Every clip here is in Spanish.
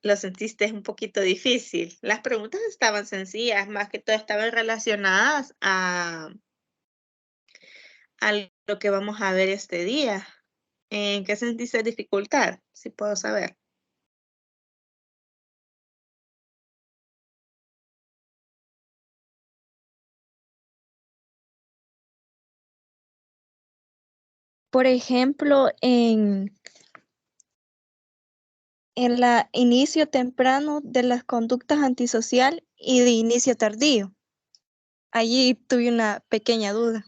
lo sentiste un poquito difícil. Las preguntas estaban sencillas, más que todo estaban relacionadas a lo que vamos a ver este día. ¿En qué sentiste dificultad? Si puedo saber. Por ejemplo, en la inicio temprano de las conductas antisocial y de inicio tardío. Allí tuve una pequeña duda.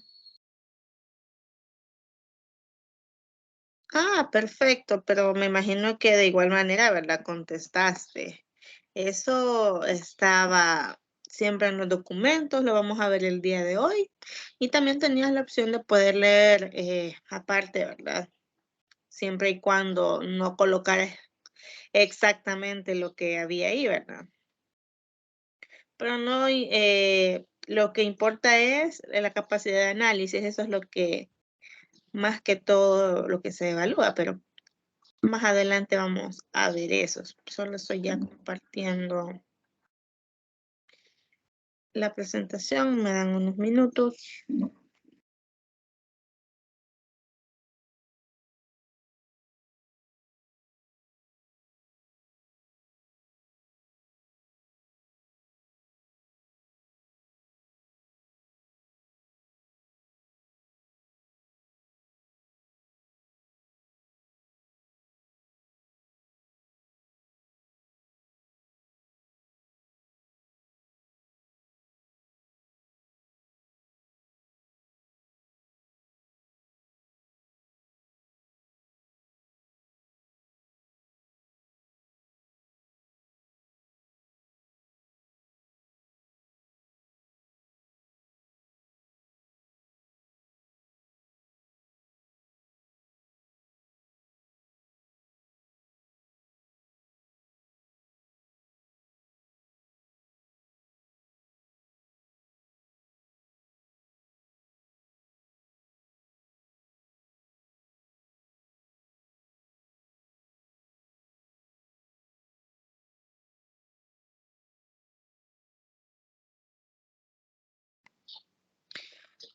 Ah, perfecto, pero me imagino que de igual manera, ¿verdad? Contestaste. Eso estaba siempre en los documentos, lo vamos a ver el día de hoy. Y también tenías la opción de poder leer aparte, ¿verdad? Siempre y cuando no colocaras exactamente lo que había ahí, ¿verdad? Pero no, lo que importa es la capacidad de análisis, eso es lo que más que todo lo que se evalúa, pero más adelante vamos a ver eso. Solo estoy ya compartiendo la presentación, me dan unos minutos.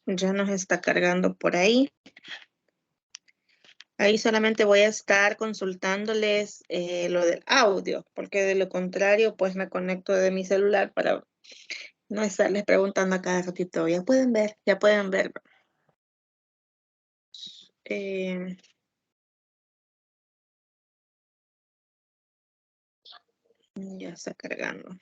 Ya nos está cargando por ahí. Ahí solamente voy a estar consultándoles lo del audio, porque de lo contrario, pues me conecto de mi celular para no estarles preguntando a cada ratito. Ya pueden ver. Eh, ya está cargando.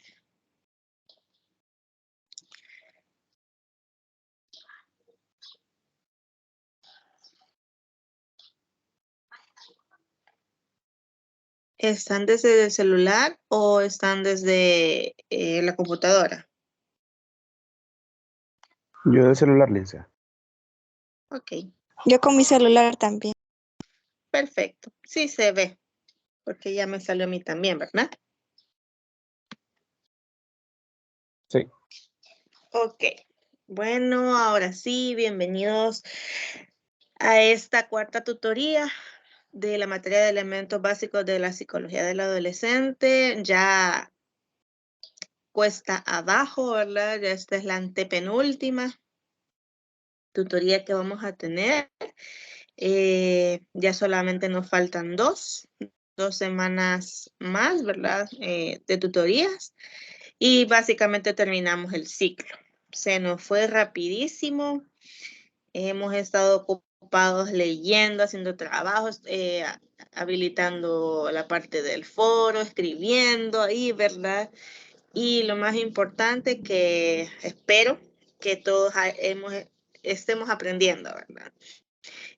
¿Están desde el celular o están desde la computadora? Yo de celular, Lincia. Ok, Yo con mi celular también. perfecto. Sí se ve, porque ya me salió a mí también, ¿verdad? Sí. Ok. Bueno, ahora sí, bienvenidos a esta cuarta tutoría de la materia de elementos básicos de la psicología del adolescente. Ya cuesta abajo, ¿verdad? Ya esta es la antepenúltima tutoría que vamos a tener. Ya solamente nos faltan dos semanas más, ¿verdad? De tutorías y básicamente terminamos el ciclo. Se nos fue rapidísimo. Hemos estado ocupados leyendo, haciendo trabajos, habilitando la parte del foro, escribiendo ahí, ¿verdad? Y lo más importante que espero que todos estemos aprendiendo, ¿verdad?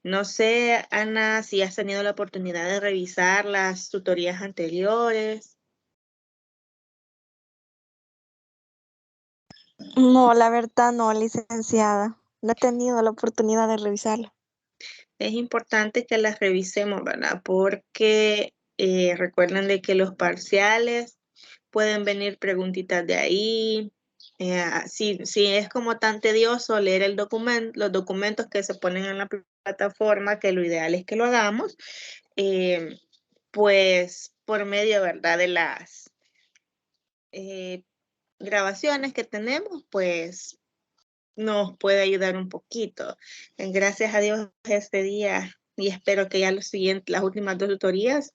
No sé, Ana, si has tenido la oportunidad de revisar las tutorías anteriores. No, la verdad no, licenciada. No he tenido la oportunidad de revisarlo. Es importante que las revisemos, ¿verdad? Porque recuerden de que los parciales pueden venir preguntitas de ahí. Si es como tan tedioso leer los documentos que se ponen en la plataforma, que lo ideal es que lo hagamos, pues por medio, ¿verdad? De las grabaciones que tenemos, pues nos puede ayudar un poquito. Gracias a Dios este día y espero que ya las últimas 2 tutorías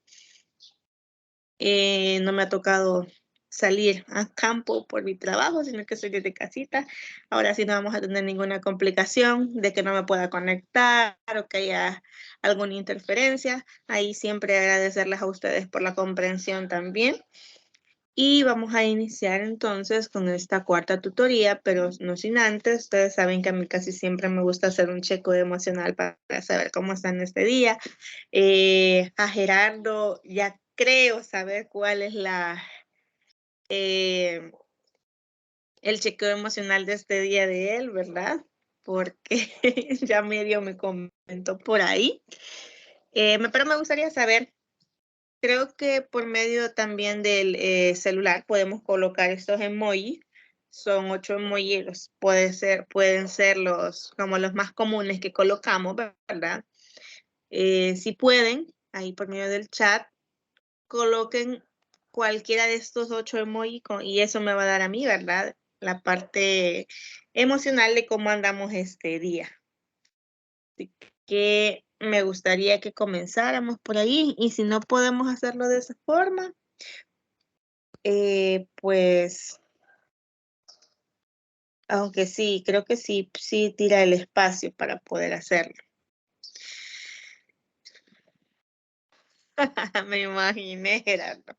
no me ha tocado salir a campo por mi trabajo, sino que estoy desde casita. Ahora sí no vamos a tener ninguna complicación de que no me pueda conectar o que haya alguna interferencia. Ahí siempre agradecerles a ustedes por la comprensión también. Y vamos a iniciar entonces con esta cuarta tutoría, pero no sin antes, ustedes saben que a mí casi siempre me gusta hacer un chequeo emocional para saber cómo están este día. A Gerardo ya creo saber cuál es eh, el chequeo emocional de este día de él, ¿verdad? Porque ya medio me comentó por ahí. Pero me gustaría saber. Creo que por medio también del celular podemos colocar estos emojis. Son 8 emojis, pueden ser como los más comunes que colocamos, ¿verdad? Si pueden, ahí por medio del chat, coloquen cualquiera de estos 8 emojis y eso me va a dar a mí, ¿verdad? La parte emocional de cómo andamos este día. Así que me gustaría que comenzáramos por ahí y si no podemos hacerlo de esa forma, pues, aunque sí, creo que sí, sí tira el espacio para poder hacerlo. Me imaginé, Gerardo.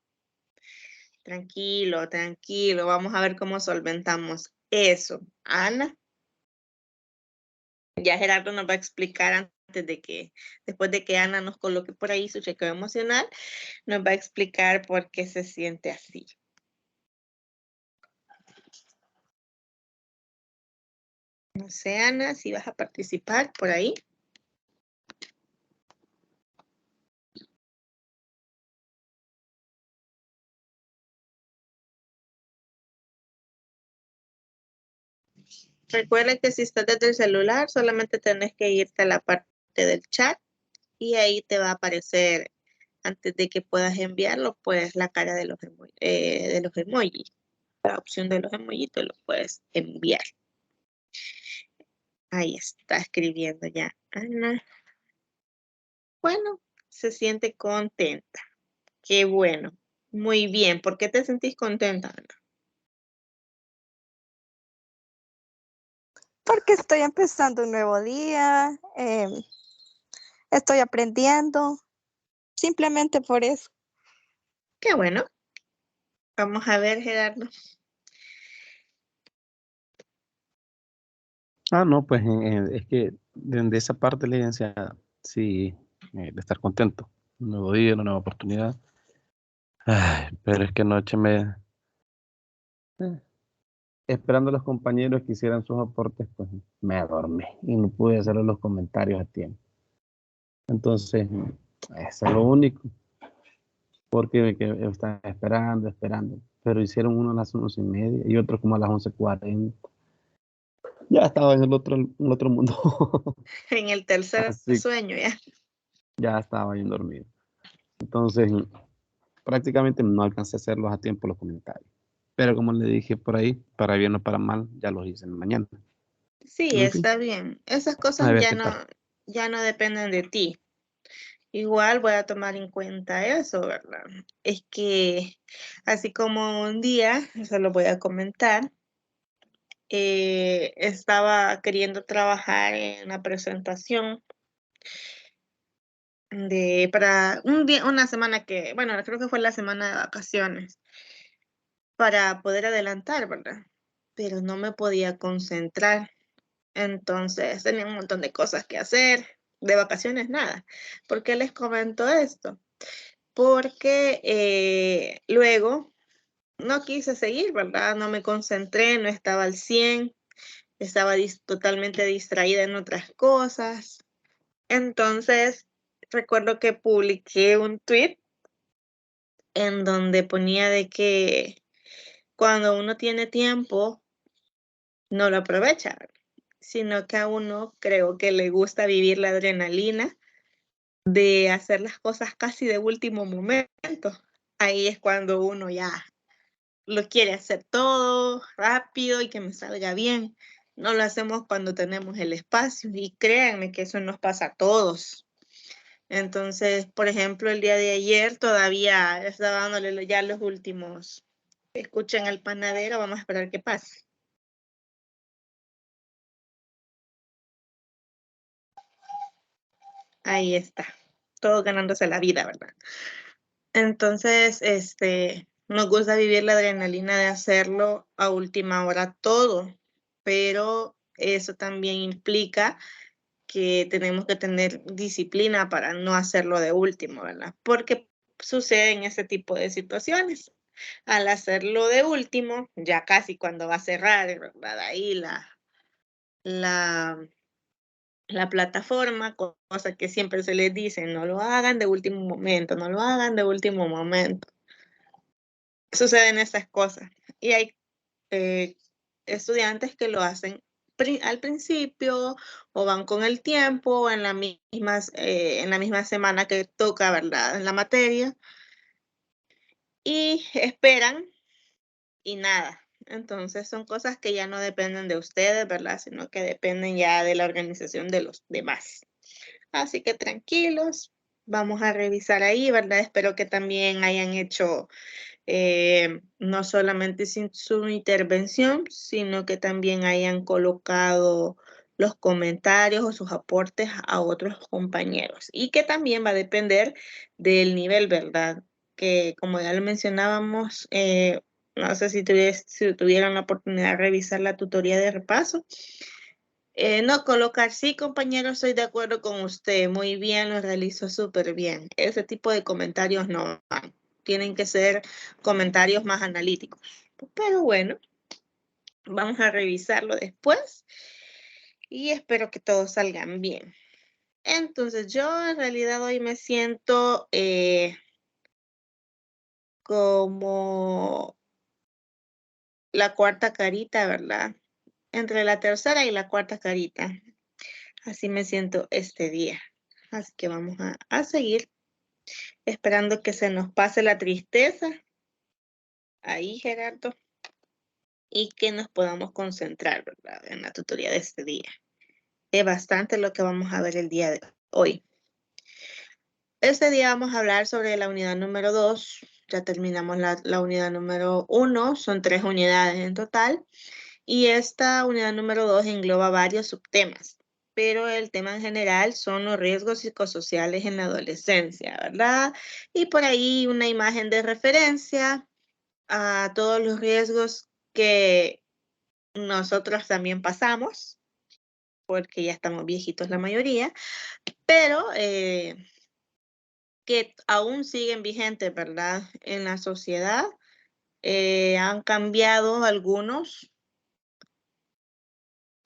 Tranquilo, tranquilo. Vamos a ver cómo solventamos eso. Ana, ya Gerardo nos va a explicar después de que Ana nos coloque por ahí su chequeo emocional, nos va a explicar por qué se siente así. No sé, Ana, si vas a participar por ahí. Recuerda que si estás desde el celular, solamente tenés que irte a la parte del chat y ahí te va a aparecer, antes de que puedas enviarlo, pues la cara de los emojis. La opción de los emojis te lo puedes enviar. Ahí está escribiendo ya Ana. Bueno, se siente contenta. Qué bueno. Muy bien. ¿Por qué te sentís contenta, Ana? Porque estoy empezando un nuevo día, estoy aprendiendo, simplemente por eso. Qué bueno. Vamos a ver, Gerardo. No, pues es que de esa parte la licenciada, sí, de estar contento. Un nuevo día, una nueva oportunidad. Ay, pero es que anoche eh, esperando a los compañeros que hicieran sus aportes, pues me dormí y no pude hacer los comentarios a tiempo. Entonces, eso es lo único, porque me quedé, estaba esperando, pero hicieron uno a las 11:30 y otro como a las 11:40. Ya estaba en el otro mundo. En el tercer Así sueño ya. ya estaba bien dormido. Entonces, prácticamente no alcancé a hacerlos a tiempo los comentarios. Pero como le dije por ahí, para bien o para mal, ya los hice en la mañana. Sí, En fin, está bien. Esas cosas a ver qué tal. ya no dependen de ti. Igual voy a tomar en cuenta eso, ¿verdad? Es que así como un día, se lo voy a comentar, estaba queriendo trabajar en una presentación para un día, una semana bueno, creo que fue la semana de vacaciones, para poder adelantar, ¿verdad? Pero no me podía concentrar. Entonces tenía un montón de cosas que hacer. De vacaciones nada. ¿Por qué les comento esto? Porque luego no quise seguir, ¿verdad? No me concentré, no estaba al 100, estaba totalmente distraída en otras cosas. Entonces, recuerdo que publiqué un tweet en donde ponía de que cuando uno tiene tiempo, no lo aprovecha, sino que a uno creo que le gusta vivir la adrenalina de hacer las cosas casi de último momento. ahí es cuando uno ya lo quiere hacer todo rápido y que me salga bien. No lo hacemos cuando tenemos el espacio y créanme que eso nos pasa a todos. Entonces, por ejemplo, el día de ayer todavía estaba dándole ya los últimos. Escuchen al panadero, vamos a esperar que pase. Ahí está, todo ganándose la vida, ¿verdad? Entonces, nos gusta vivir la adrenalina de hacerlo a última hora todo, pero eso también implica que tenemos que tener disciplina para no hacerlo de último, ¿verdad? Porque suceden ese tipo de situaciones. Al hacerlo de último, ya casi cuando va a cerrar, ¿verdad? Ahí la plataforma, cosa que siempre se les dice, no lo hagan de último momento, no lo hagan de último momento. Suceden esas cosas. Y hay estudiantes que lo hacen al principio o van con el tiempo o en la misma semana que toca, ¿verdad? En la materia y esperan y nada. Entonces son cosas que ya no dependen de ustedes, ¿verdad? Sino que dependen ya de la organización de los demás. Así que tranquilos, vamos a revisar ahí, ¿verdad? Espero que también hayan hecho no solamente sin su intervención, sino que también hayan colocado los comentarios o sus aportes a otros compañeros y que también va a depender del nivel, ¿verdad? Que como ya lo mencionábamos, no sé si tuvieran la oportunidad de revisar la tutoría de repaso. No colocar, sí, compañero, estoy de acuerdo con usted, muy bien, lo realizó súper bien. Ese tipo de comentarios no van, tienen que ser comentarios más analíticos. Pero bueno, vamos a revisarlo después y espero que todos salgan bien. Entonces, yo en realidad hoy me siento como la cuarta carita, ¿verdad? Entre la tercera y la cuarta carita. Así me siento este día. Así que vamos a seguir esperando que se nos pase la tristeza. Ahí, Gerardo. Y que nos podamos concentrar, ¿verdad? En la tutoría de este día. Es bastante lo que vamos a ver el día de hoy. Este día vamos a hablar sobre la unidad número 2. Ya terminamos la unidad número 1. Son 3 unidades en total. Y esta unidad número 2 engloba varios subtemas. Pero el tema en general son los riesgos psicosociales en la adolescencia, ¿verdad? Y por ahí una imagen de referencia a todos los riesgos que nosotros también pasamos, porque ya estamos viejitos la mayoría, pero que aún siguen vigentes, ¿verdad? En la sociedad. Han cambiado algunos,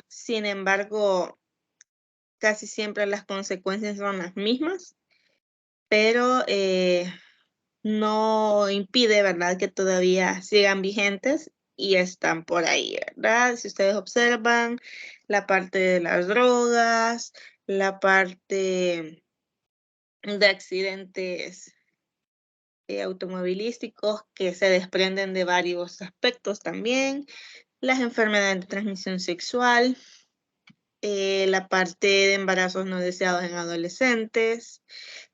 sin embargo, casi siempre las consecuencias son las mismas, pero no impide, ¿verdad?, que todavía sigan vigentes y están por ahí, ¿verdad? Si ustedes observan la parte de las drogas, la parte de accidentes automovilísticos que se desprenden de varios aspectos también, las enfermedades de transmisión sexual, la parte de embarazos no deseados en adolescentes,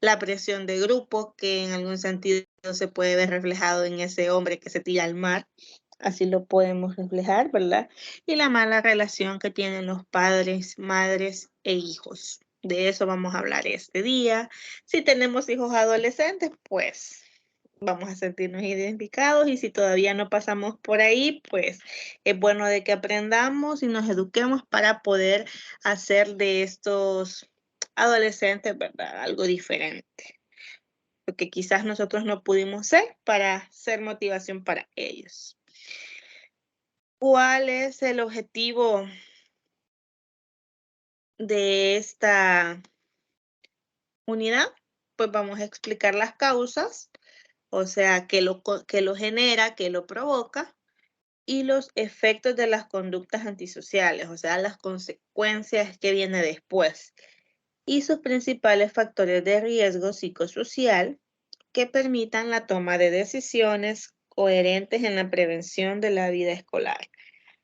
la presión de grupo, que en algún sentido se puede ver reflejado en ese hombre que se tira al mar, así lo podemos reflejar, ¿verdad? Y la mala relación que tienen los padres, madres e hijos. De eso vamos a hablar este día. Si tenemos hijos adolescentes, pues vamos a sentirnos identificados y si todavía no pasamos por ahí, pues es bueno de que aprendamos y nos eduquemos para poder hacer de estos adolescentes, ¿verdad?, algo diferente. Lo que quizás nosotros no pudimos ser para ser motivación para ellos. ¿Cuál es el objetivo de esta unidad? Pues vamos a explicar las causas, o sea, qué lo genera, qué lo provoca, y los efectos de las conductas antisociales, o sea, las consecuencias que vienen después, y sus principales factores de riesgo psicosocial que permitan la toma de decisiones coherentes en la prevención de la vida escolar.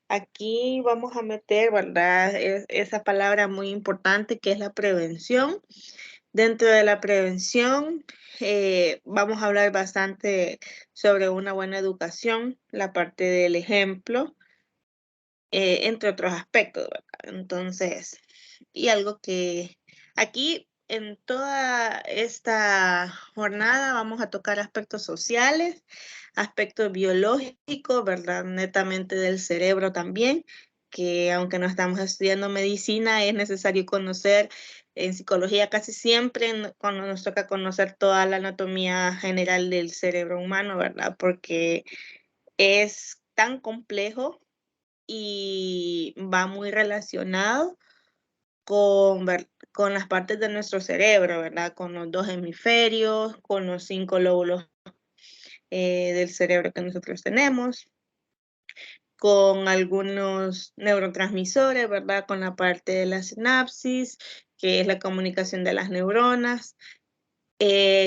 Aquí vamos a meter, ¿verdad? Esa palabra muy importante que es la prevención. Dentro de la prevención, vamos a hablar bastante sobre una buena educación, la parte del ejemplo, entre otros aspectos, ¿verdad? Entonces, y algo que aquí en toda esta jornada vamos a tocar aspectos sociales, aspectos biológicos, ¿verdad? Netamente del cerebro también, que aunque no estamos estudiando medicina, es necesario conocer en psicología casi siempre, cuando nos toca conocer toda la anatomía general del cerebro humano, ¿verdad? Porque es tan complejo y va muy relacionado con las partes de nuestro cerebro, ¿verdad? Con los 2 hemisferios, con los 5 lóbulos del cerebro que nosotros tenemos, con algunos neurotransmisores, ¿verdad? Con la parte de la sinapsis, que es la comunicación de las neuronas,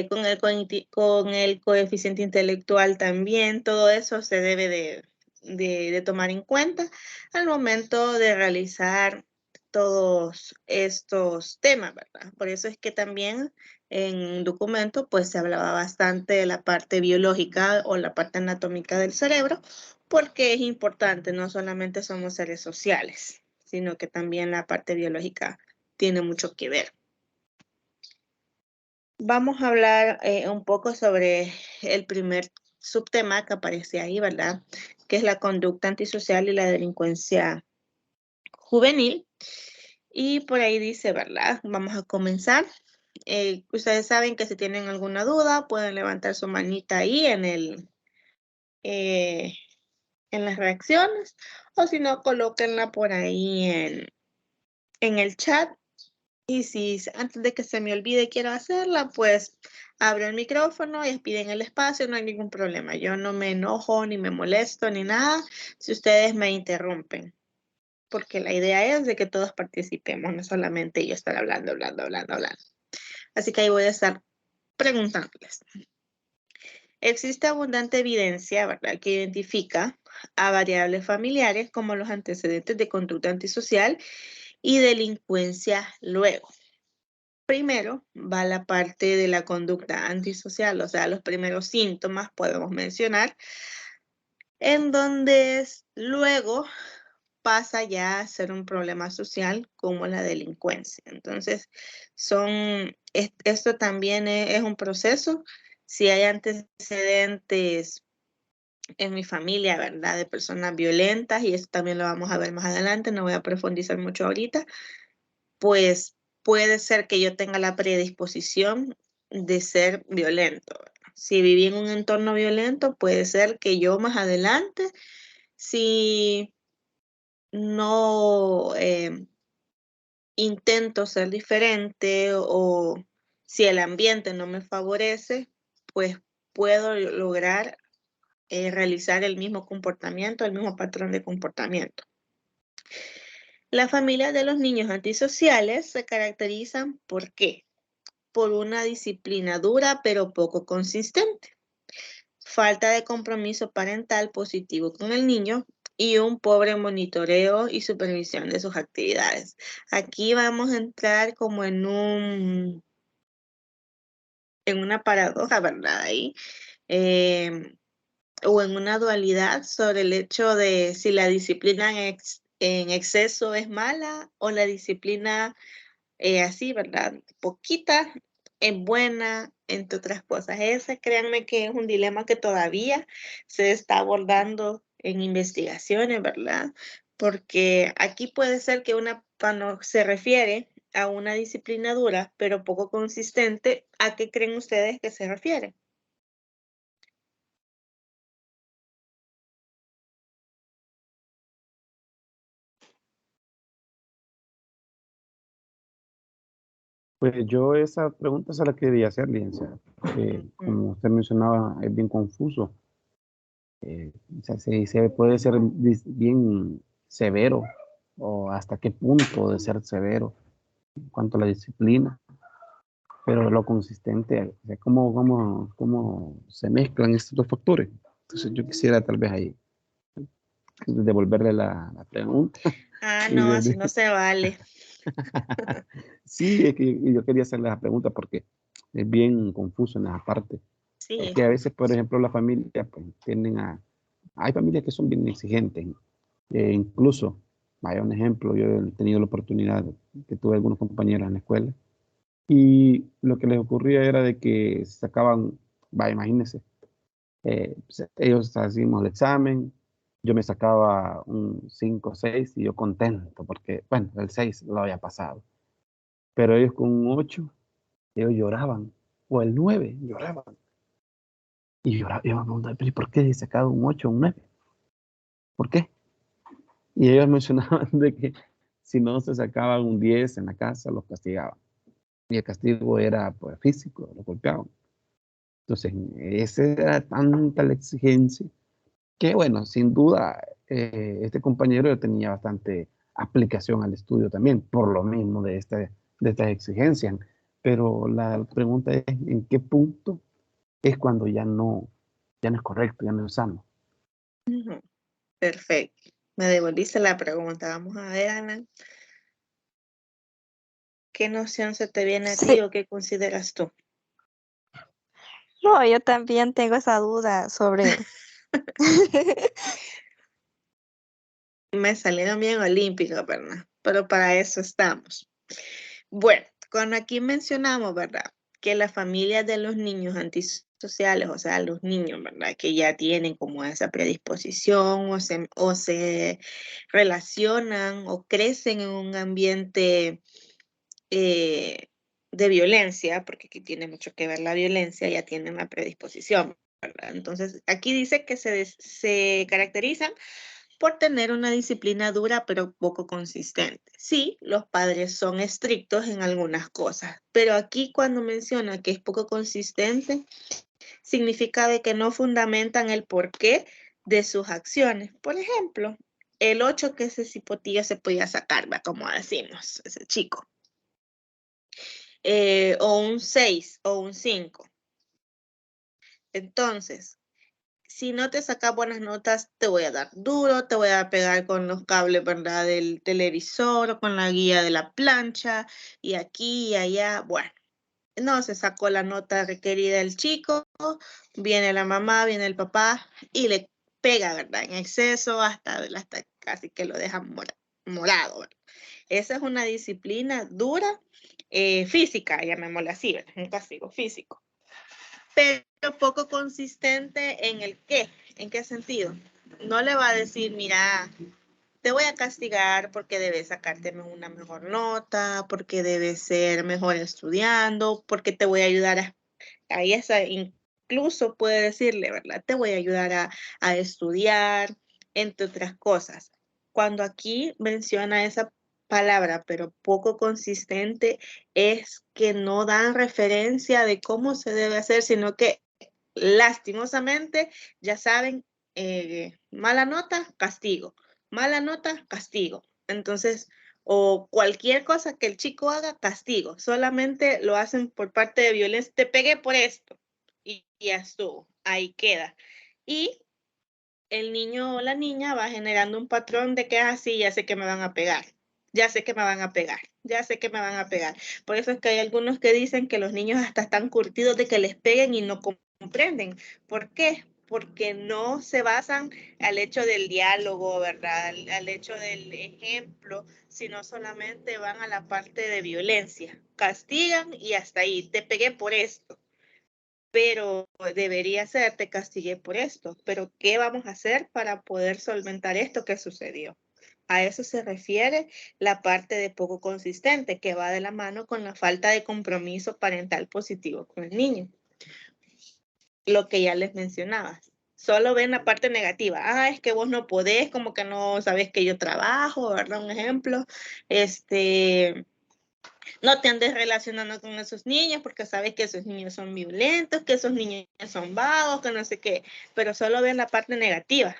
con el coeficiente intelectual también, todo eso se debe de tomar en cuenta al momento de realizar todos estos temas, ¿verdad? Por eso es que también en un documento pues se hablaba bastante de la parte biológica o la parte anatómica del cerebro, porque es importante, no solamente somos seres sociales, sino que también la parte biológica tiene mucho que ver. Vamos a hablar un poco sobre el primer subtema que aparece ahí, ¿verdad? Que es la conducta antisocial y la delincuencia juvenil. Y por ahí dice, ¿verdad? Vamos a comenzar. Ustedes saben que si tienen alguna duda, pueden levantar su manita ahí en las reacciones, o si no, colóquenla por ahí en el chat. Y si antes de que se me olvide quiero hacerla, pues abro el micrófono y piden el espacio, no hay ningún problema. Yo no me enojo, ni me molesto, ni nada, si ustedes me interrumpen. Porque la idea es de que todos participemos, no solamente yo estar hablando. Así que ahí voy a estar preguntándoles. Existe abundante evidencia, ¿verdad?, que identifica a variables familiares como los antecedentes de conducta antisocial y delincuencia luego. Primero va la parte de la conducta antisocial, o sea, los primeros síntomas podemos mencionar, en donde luego pasa ya a ser un problema social como la delincuencia. Entonces, esto también es un proceso. Si hay antecedentes en mi familia, ¿verdad?, de personas violentas, y eso también lo vamos a ver más adelante, no voy a profundizar mucho ahorita, pues puede ser que yo tenga la predisposición de ser violento. Si viví en un entorno violento, puede ser que yo más adelante, si no intento ser diferente o si el ambiente no me favorece, pues puedo lograr realizar el mismo comportamiento, el mismo patrón de comportamiento. Las familias de los niños antisociales se caracterizan ¿por qué? Por una disciplina dura pero poco consistente, falta de compromiso parental positivo con el niño y un pobre monitoreo y supervisión de sus actividades. Aquí vamos a entrar como en una paradoja, ¿verdad? Ahí, o en una dualidad sobre el hecho de si la disciplina en exceso es mala o la disciplina así, ¿verdad? Poquita es buena, entre otras cosas. Ese, créanme que es un dilema que todavía se está abordando en investigaciones, ¿verdad? Porque aquí puede ser que cuando se refiere a una disciplina dura, pero poco consistente, ¿a qué creen ustedes que se refiere? Pues yo esa pregunta se la quería hacer, licenciada, porque como usted mencionaba, es bien confuso. O sea, se puede ser bien severo o hasta qué punto de ser severo en cuanto a la disciplina. pero lo consistente, o sea, cómo se mezclan estos dos factores. Entonces yo quisiera tal vez ahí devolverle la pregunta. Ah, Y no, así no se vale. sí, es que yo quería hacerle la pregunta porque es bien confuso en esa parte. Es Sí. que a veces, por ejemplo, la familia pues, tienden a... Hay familias que son bien exigentes. Incluso, vaya un ejemplo, yo he tenido la oportunidad que tuve algunos compañeros en la escuela y lo que les ocurría era de que sacaban, vaya, imagínense, pues, ellos hacíamos el examen, yo me sacaba un 5 o 6 y yo contento porque, bueno, el 6 lo había pasado. Pero ellos con un 8 ellos lloraban, o el 9 lloraban. Y lloraba, yo me preguntaba, ¿pero y por qué he sacado un 8 o un 9? ¿Por qué? Y ellos mencionaban de que si no se sacaban un 10 en la casa, los castigaban. Y el castigo era pues, físico, los golpeaban. Entonces, esa era tanta la exigencia que, bueno, sin duda, este compañero ya tenía bastante aplicación al estudio también, por lo mismo de estas exigencias. Pero la pregunta es, ¿en qué punto es cuando ya no es correcto, ya no es sano? Ujú. Perfecto. Me devolviste la pregunta. Vamos a ver, Ana. ¿Qué noción se te viene a ti Sí, o qué consideras tú? no, yo también tengo esa duda sobre... Me salieron bien olímpicos, ¿verdad? Pero para eso estamos. Bueno, cuando aquí mencionamos, ¿verdad? Que las familias de los niños antisociales, o sea, los niños, ¿verdad? Que ya tienen como esa predisposición o se relacionan o crecen en un ambiente eh, de violencia, porque aquí tiene mucho que ver la violencia, ya tienen la predisposición, ¿verdad? Entonces, aquí dice que se caracterizan por tener una disciplina dura pero poco consistente. Sí, los padres son estrictos en algunas cosas, pero aquí cuando menciona que es poco consistente, significa de que no fundamentan el porqué de sus acciones. Por ejemplo, el 8 que ese cipotillo se podía sacar, ¿va? Como decimos, ese chico. O un 6 o un 5. Entonces, si no te sacas buenas notas, te voy a dar duro, te voy a pegar con los cables, ¿verdad? Del televisor o con la guía de la plancha y aquí y allá. Bueno, no se sacó la nota requerida el chico, viene la mamá, viene el papá y le pega, ¿verdad? En exceso hasta casi que lo deja morado, ¿verdad? Esa es una disciplina dura, física, llamémosla así, ¿verdad? Un castigo físico, pero poco consistente en el qué, en qué sentido. No le va a decir, mira, te voy a castigar porque debes sacarte una mejor nota, porque debes ser mejor estudiando, porque te voy a ayudar a esa, incluso puede decirle, ¿verdad? Te voy a ayudar a estudiar, entre otras cosas. Cuando aquí menciona esa palabra, pero poco consistente, es que no dan referencia de cómo se debe hacer, sino que lastimosamente, ya saben, mala nota, castigo, mala nota, castigo. Entonces, o cualquier cosa que el chico haga, castigo. Solamente lo hacen por parte de violencia. Te pegué por esto y ya estuvo, ahí queda. Y el niño o la niña va generando un patrón de que así, ya sé que me van a pegar. Ya sé que me van a pegar, ya sé que me van a pegar. Por eso es que hay algunos que dicen que los niños hasta están curtidos de que les peguen y no comprenden. ¿Por qué? Porque no se basan al hecho del diálogo, ¿verdad? Al hecho del ejemplo, sino solamente van a la parte de violencia. Castigan y hasta ahí. Te pegué por esto, pero debería ser, te castigué por esto, pero ¿qué vamos a hacer para poder solventar esto que sucedió? A eso se refiere la parte de poco consistente, que va de la mano con la falta de compromiso parental positivo con el niño. Lo que ya les mencionaba. Solo ven la parte negativa. Ah, es que vos no podés, como que no sabes que yo trabajo, ¿verdad? Un ejemplo. No te andes relacionando con esos niños porque sabes que esos niños son violentos, que esos niños son vagos, que no sé qué, pero solo ven la parte negativa.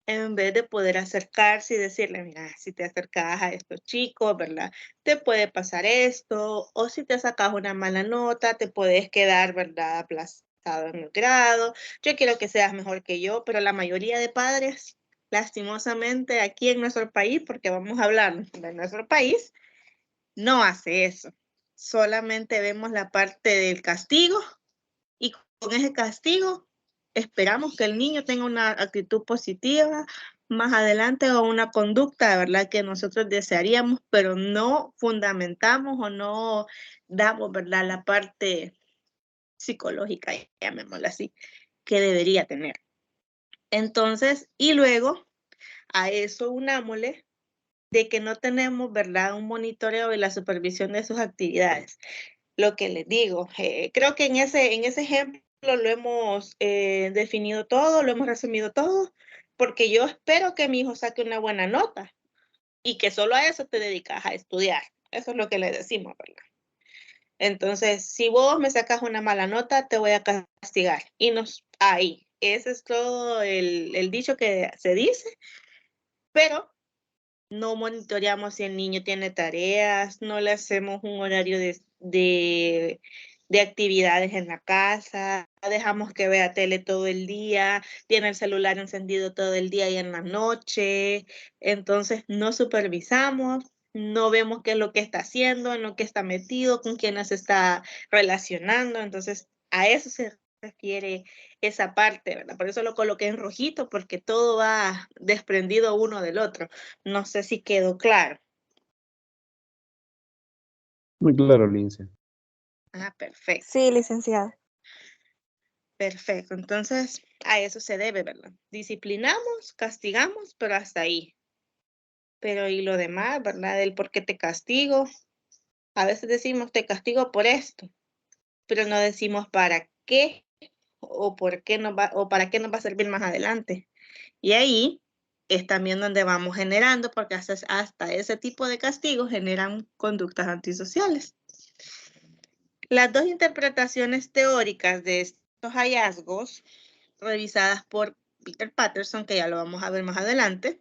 en vez de poder acercarse y decirle, mira, si te acercas a estos chicos, ¿verdad? Te puede pasar esto, o si te sacas una mala nota, te puedes quedar, ¿verdad? Aplazado en el grado. Yo quiero que seas mejor que yo, pero la mayoría de padres, lastimosamente, aquí en nuestro país, porque vamos a hablar de nuestro país, no hace eso. Solamente vemos la parte del castigo y con ese castigo esperamos que el niño tenga una actitud positiva más adelante o una conducta de verdad que nosotros desearíamos, pero no fundamentamos o no damos, ¿verdad?, la parte psicológica, llamémosla así, que debería tener. Entonces, y luego a eso unámosle de que no tenemos, ¿verdad?, un monitoreo y la supervisión de sus actividades. Lo que les digo, creo que en ese ejemplo lo hemos definido todo, lo hemos resumido todo, porque yo espero que mi hijo saque una buena nota y que solo a eso te dedicas, a estudiar. Eso es lo que le decimos, ¿verdad? Entonces, si vos me sacas una mala nota, te voy a castigar. Y ahí, ese es todo el dicho que se dice, pero no monitoreamos si el niño tiene tareas, no le hacemos un horario de actividades en la casa, dejamos que vea tele todo el día, tiene el celular encendido todo el día y en la noche, entonces no supervisamos, no vemos qué es lo que está haciendo, en lo que está metido, con quién se está relacionando, entonces a eso se refiere esa parte, ¿verdad? Por eso lo coloqué en rojito, porque todo va desprendido uno del otro. No sé si quedó claro. Muy claro, Lince. Ah, perfecto, Sí, licenciada. perfecto. Entonces, a eso se debe, ¿verdad? Disciplinamos, castigamos, pero hasta ahí. Pero y lo demás, ¿verdad? El por qué te castigo. A veces decimos, te castigo por esto, pero no decimos para qué o por qué nos va, o para qué nos va a servir más adelante. Y ahí es también donde vamos generando, porque hasta ese tipo de castigos generan conductas antisociales. Las dos interpretaciones teóricas de estos hallazgos, revisadas por Peter Patterson, que ya lo vamos a ver más adelante,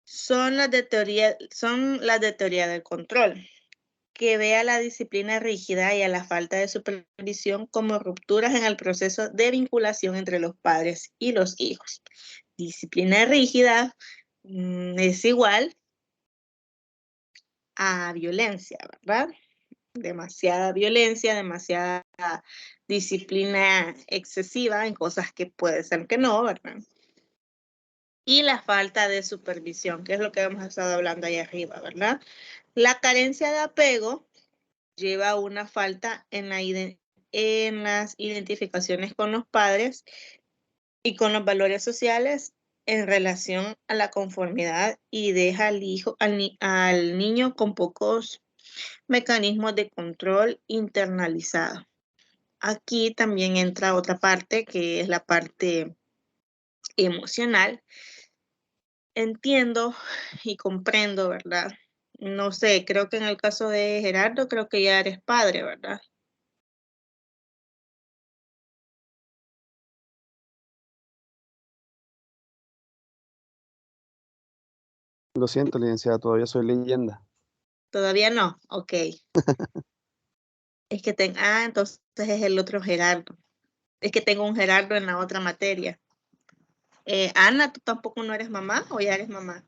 son las de teoría del control, que ve a la disciplina rígida y a la falta de supervisión como rupturas en el proceso de vinculación entre los padres y los hijos. Disciplina rígida es igual a violencia, ¿verdad? Demasiada violencia, demasiada disciplina excesiva en cosas que puede ser que no, ¿verdad? Y la falta de supervisión, que es lo que hemos estado hablando ahí arriba, ¿verdad? La carencia de apego lleva a una falta en las identificaciones con los padres y con los valores sociales en relación a la conformidad y deja al niño con pocos mecanismos de control internalizado. Aquí también entra otra parte que es la parte emocional. Entiendo y comprendo, ¿verdad? No sé, creo que en el caso de Gerardo, creo que ya eres padre, ¿verdad? Lo siento, licenciada, todavía soy leyenda. Todavía no, ok. Es que entonces es el otro Gerardo. Es que tengo un Gerardo en la otra materia. Ana, ¿tú tampoco no eres mamá o ya eres mamá?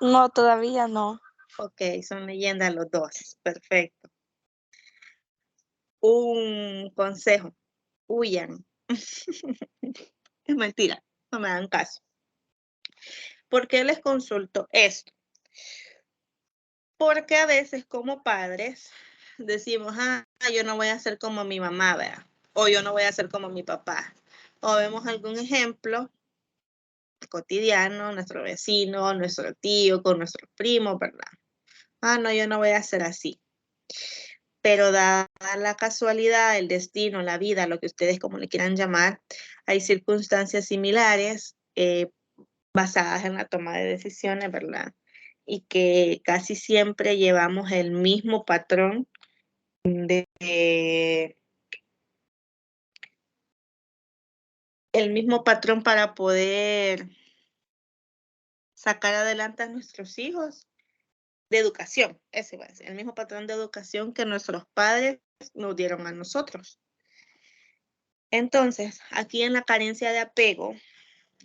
No, todavía no. Ok, son leyendas los dos. Perfecto. Un consejo. Huyan. Es mentira, no me dan caso. ¿Por qué les consulto esto? Porque a veces como padres decimos, yo no voy a ser como mi mamá, ¿verdad? O yo no voy a ser como mi papá. O vemos algún ejemplo cotidiano, nuestro vecino, nuestro tío, con nuestro primo, ¿verdad? No, yo no voy a ser así. Pero dada la casualidad, el destino, la vida, lo que ustedes como le quieran llamar, hay circunstancias similares basadas en la toma de decisiones, ¿verdad? Y que casi siempre llevamos el mismo patrón de el mismo patrón para poder sacar adelante a nuestros hijos de educación, ese va a ser el mismo patrón de educación que nuestros padres nos dieron a nosotros. Entonces, aquí en la carencia de apego,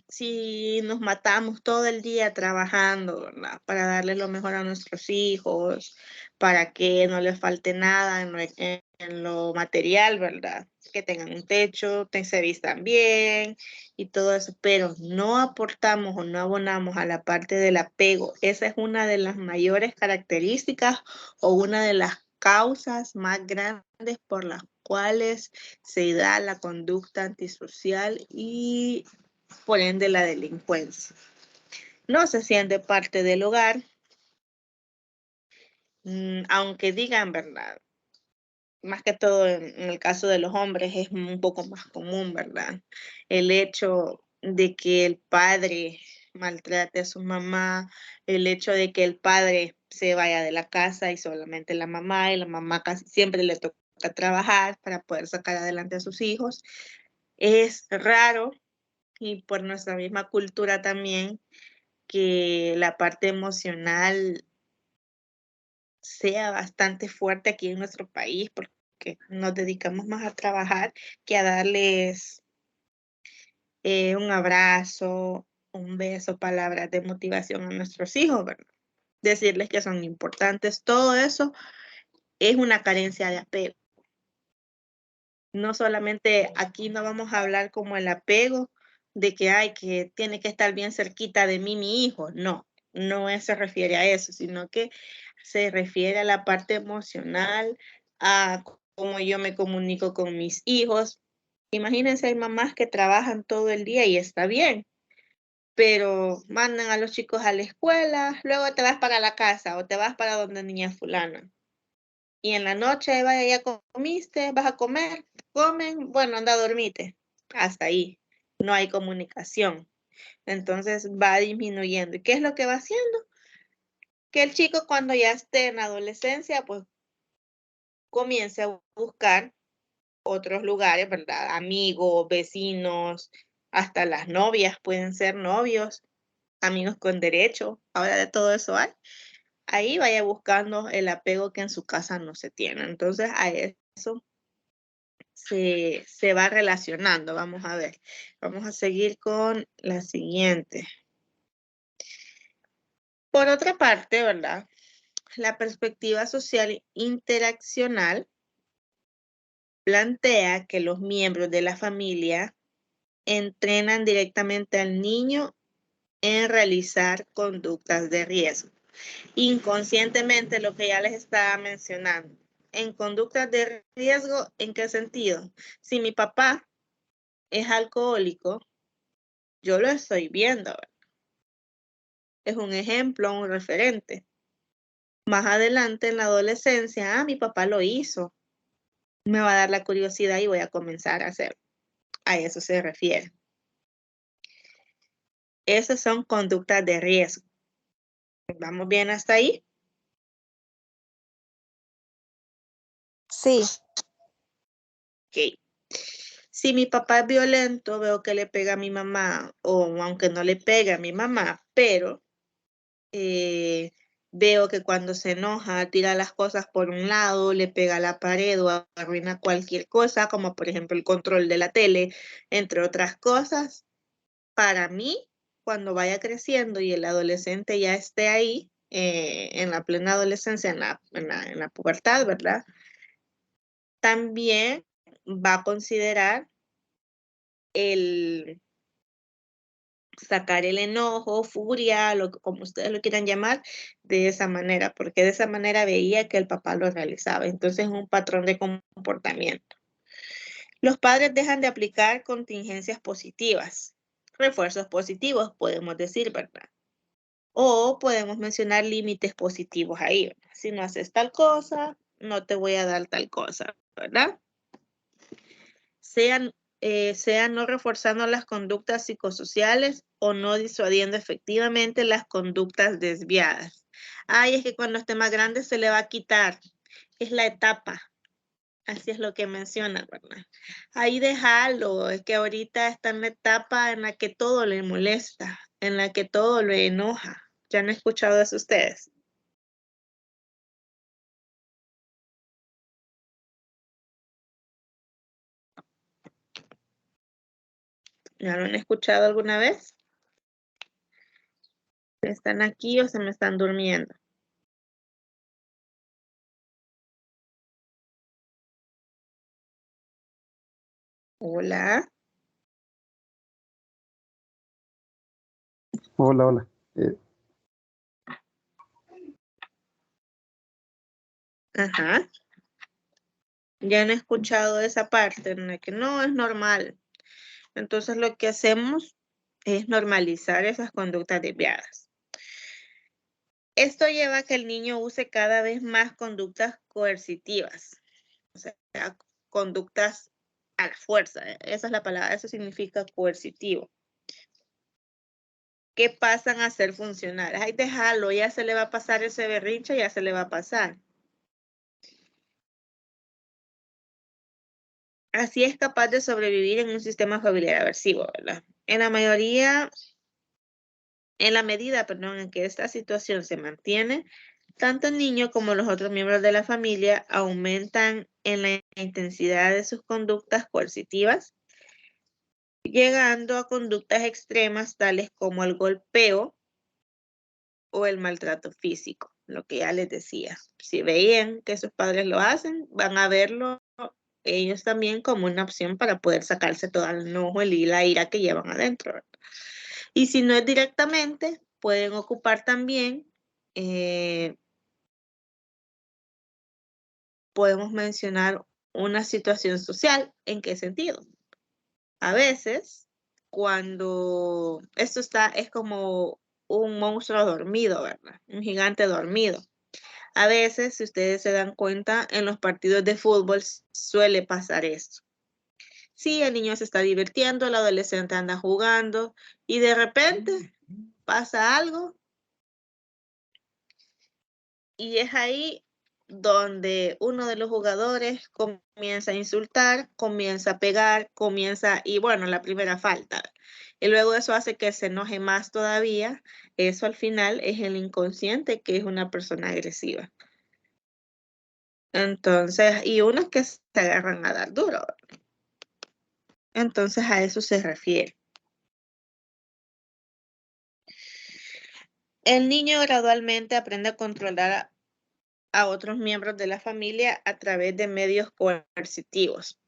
si nos matamos todo el día trabajando, ¿verdad? Para darle lo mejor a nuestros hijos, para que no les falte nada en lo material, ¿verdad? Que tengan un techo, se vistan bien y todo eso, pero no aportamos o no abonamos a la parte del apego. Esa es una de las mayores características o una de las causas más grandes por las cuales se da la conducta antisocial y por ende la delincuencia. No se siente parte del hogar, aunque digan verdad. Más que todo en el caso de los hombres es un poco más común, ¿verdad? El hecho de que el padre maltrate a su mamá, el hecho de que el padre se vaya de la casa y solamente la mamá, y la mamá casi siempre le toca trabajar para poder sacar adelante a sus hijos, es raro y por nuestra misma cultura también que la parte emocional sea bastante fuerte aquí en nuestro país, porque nos dedicamos más a trabajar que a darles un abrazo, un beso, palabras de motivación a nuestros hijos, ¿verdad? Decirles que son importantes, todo eso es una carencia de apego. No solamente aquí no vamos a hablar como el apego de que hay que tiene que estar bien cerquita de mí mi hijo, no, no se refiere a eso, sino que se refiere a la parte emocional, a cómo yo me comunico con mis hijos. Imagínense, hay mamás que trabajan todo el día y está bien, pero mandan a los chicos a la escuela, luego te vas para la casa o te vas para donde niña fulana. Y en la noche, vaya, ya comiste, vas a comer, comen, bueno, anda a dormirte. Hasta ahí. No hay comunicación. Entonces va disminuyendo. ¿Y qué es lo que va haciendo? Que el chico cuando ya esté en la adolescencia, pues comience a buscar otros lugares, ¿verdad? Amigos, vecinos, hasta las novias pueden ser novios, amigos con derecho. Ahora de todo eso hay. Ahí vaya buscando el apego que en su casa no se tiene. Entonces a eso se va relacionando. Vamos a ver. Vamos a seguir con la siguiente. Por otra parte, ¿verdad? La perspectiva social interaccional plantea que los miembros de la familia entrenan directamente al niño en realizar conductas de riesgo. Inconscientemente, lo que ya les estaba mencionando. En conductas de riesgo, ¿en qué sentido? Si mi papá es alcohólico, yo lo estoy viendo, ¿verdad? Es un ejemplo, un referente. Más adelante en la adolescencia, mi papá lo hizo. Me va a dar la curiosidad y voy a comenzar a hacerlo. A eso se refiere. Esas son conductas de riesgo. ¿Vamos bien hasta ahí? Sí. Ok. Si mi papá es violento, veo que le pega a mi mamá, o aunque no le pega a mi mamá, pero veo que cuando se enoja, tira las cosas por un lado, le pega a la pared o arruina cualquier cosa, como por ejemplo el control de la tele, entre otras cosas. Para mí, cuando vaya creciendo y el adolescente ya esté ahí, en la plena adolescencia, en la pubertad, ¿verdad? También va a considerar el sacar el enojo, furia, como ustedes lo quieran llamar, de esa manera, porque de esa manera veía que el papá lo realizaba. Entonces es un patrón de comportamiento. Los padres dejan de aplicar contingencias positivas, refuerzos positivos, podemos decir, ¿verdad? O podemos mencionar límites positivos ahí. Si no haces tal cosa, no te voy a dar tal cosa, ¿verdad? Sean no reforzando las conductas psicosociales o no disuadiendo efectivamente las conductas desviadas. Ay, es que cuando esté más grande se le va a quitar. Es la etapa. Así es lo que menciona, ¿verdad? Ahí déjalo, es que ahorita está en la etapa en la que todo le molesta, en la que todo le enoja. ¿Ya han escuchado eso ustedes? ¿Ya lo han escuchado alguna vez? ¿Están aquí o se me están durmiendo? Hola. Hola, hola. Ajá. Ya han escuchado esa parte en la que no es normal. Entonces lo que hacemos es normalizar esas conductas desviadas. Esto lleva a que el niño use cada vez más conductas coercitivas, o sea, conductas a la fuerza. Esa es la palabra, eso significa coercitivo. Que pasan a ser funcionales. Ay, déjalo, ya se le va a pasar ese berrinche, ya se le va a pasar. Así es capaz de sobrevivir en un sistema familiar aversivo, ¿verdad? En la medida, en que esta situación se mantiene, tanto el niño como los otros miembros de la familia aumentan en la intensidad de sus conductas coercitivas, llegando a conductas extremas tales como el golpeo o el maltrato físico, lo que ya les decía. Si veían que sus padres lo hacen, van a verlo ellos también como una opción para poder sacarse todo el enojo y la ira que llevan adentro, ¿verdad? Y si no es directamente, pueden ocupar también, podemos mencionar una situación social. ¿En qué sentido? A veces, cuando esto es como un monstruo dormido, ¿verdad? Un gigante dormido. A veces, si ustedes se dan cuenta, en los partidos de fútbol suele pasar esto. Sí, el niño se está divirtiendo, el adolescente anda jugando y de repente pasa algo y es ahí donde uno de los jugadores comienza a insultar, comienza a pegar, y bueno, la primera falta. Y luego eso hace que se enoje más todavía. Eso al final es el inconsciente, que es una persona agresiva. Entonces, y unos que se agarran a dar duro. Entonces a eso se refiere. El niño gradualmente aprende a controlar a otros miembros de la familia a través de medios coercitivos.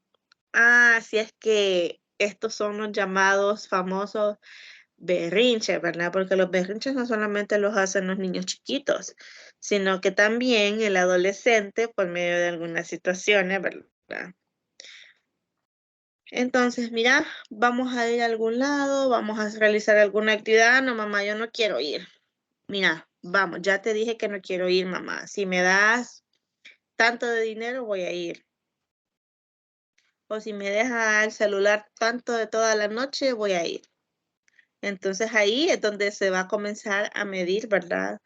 Así es que estos son los llamados famosos berrinches, ¿verdad? Porque los berrinches no solamente los hacen los niños chiquitos, sino que también el adolescente por medio de algunas situaciones, ¿verdad? Entonces, mira, vamos a ir a algún lado, vamos a realizar alguna actividad. No, mamá, yo no quiero ir. Mira, vamos, ya te dije que no quiero ir, mamá. Si me das tanto de dinero, voy a ir. O si me deja el celular tanto de toda la noche, voy a ir. Entonces ahí es donde se va a comenzar a medir, ¿verdad?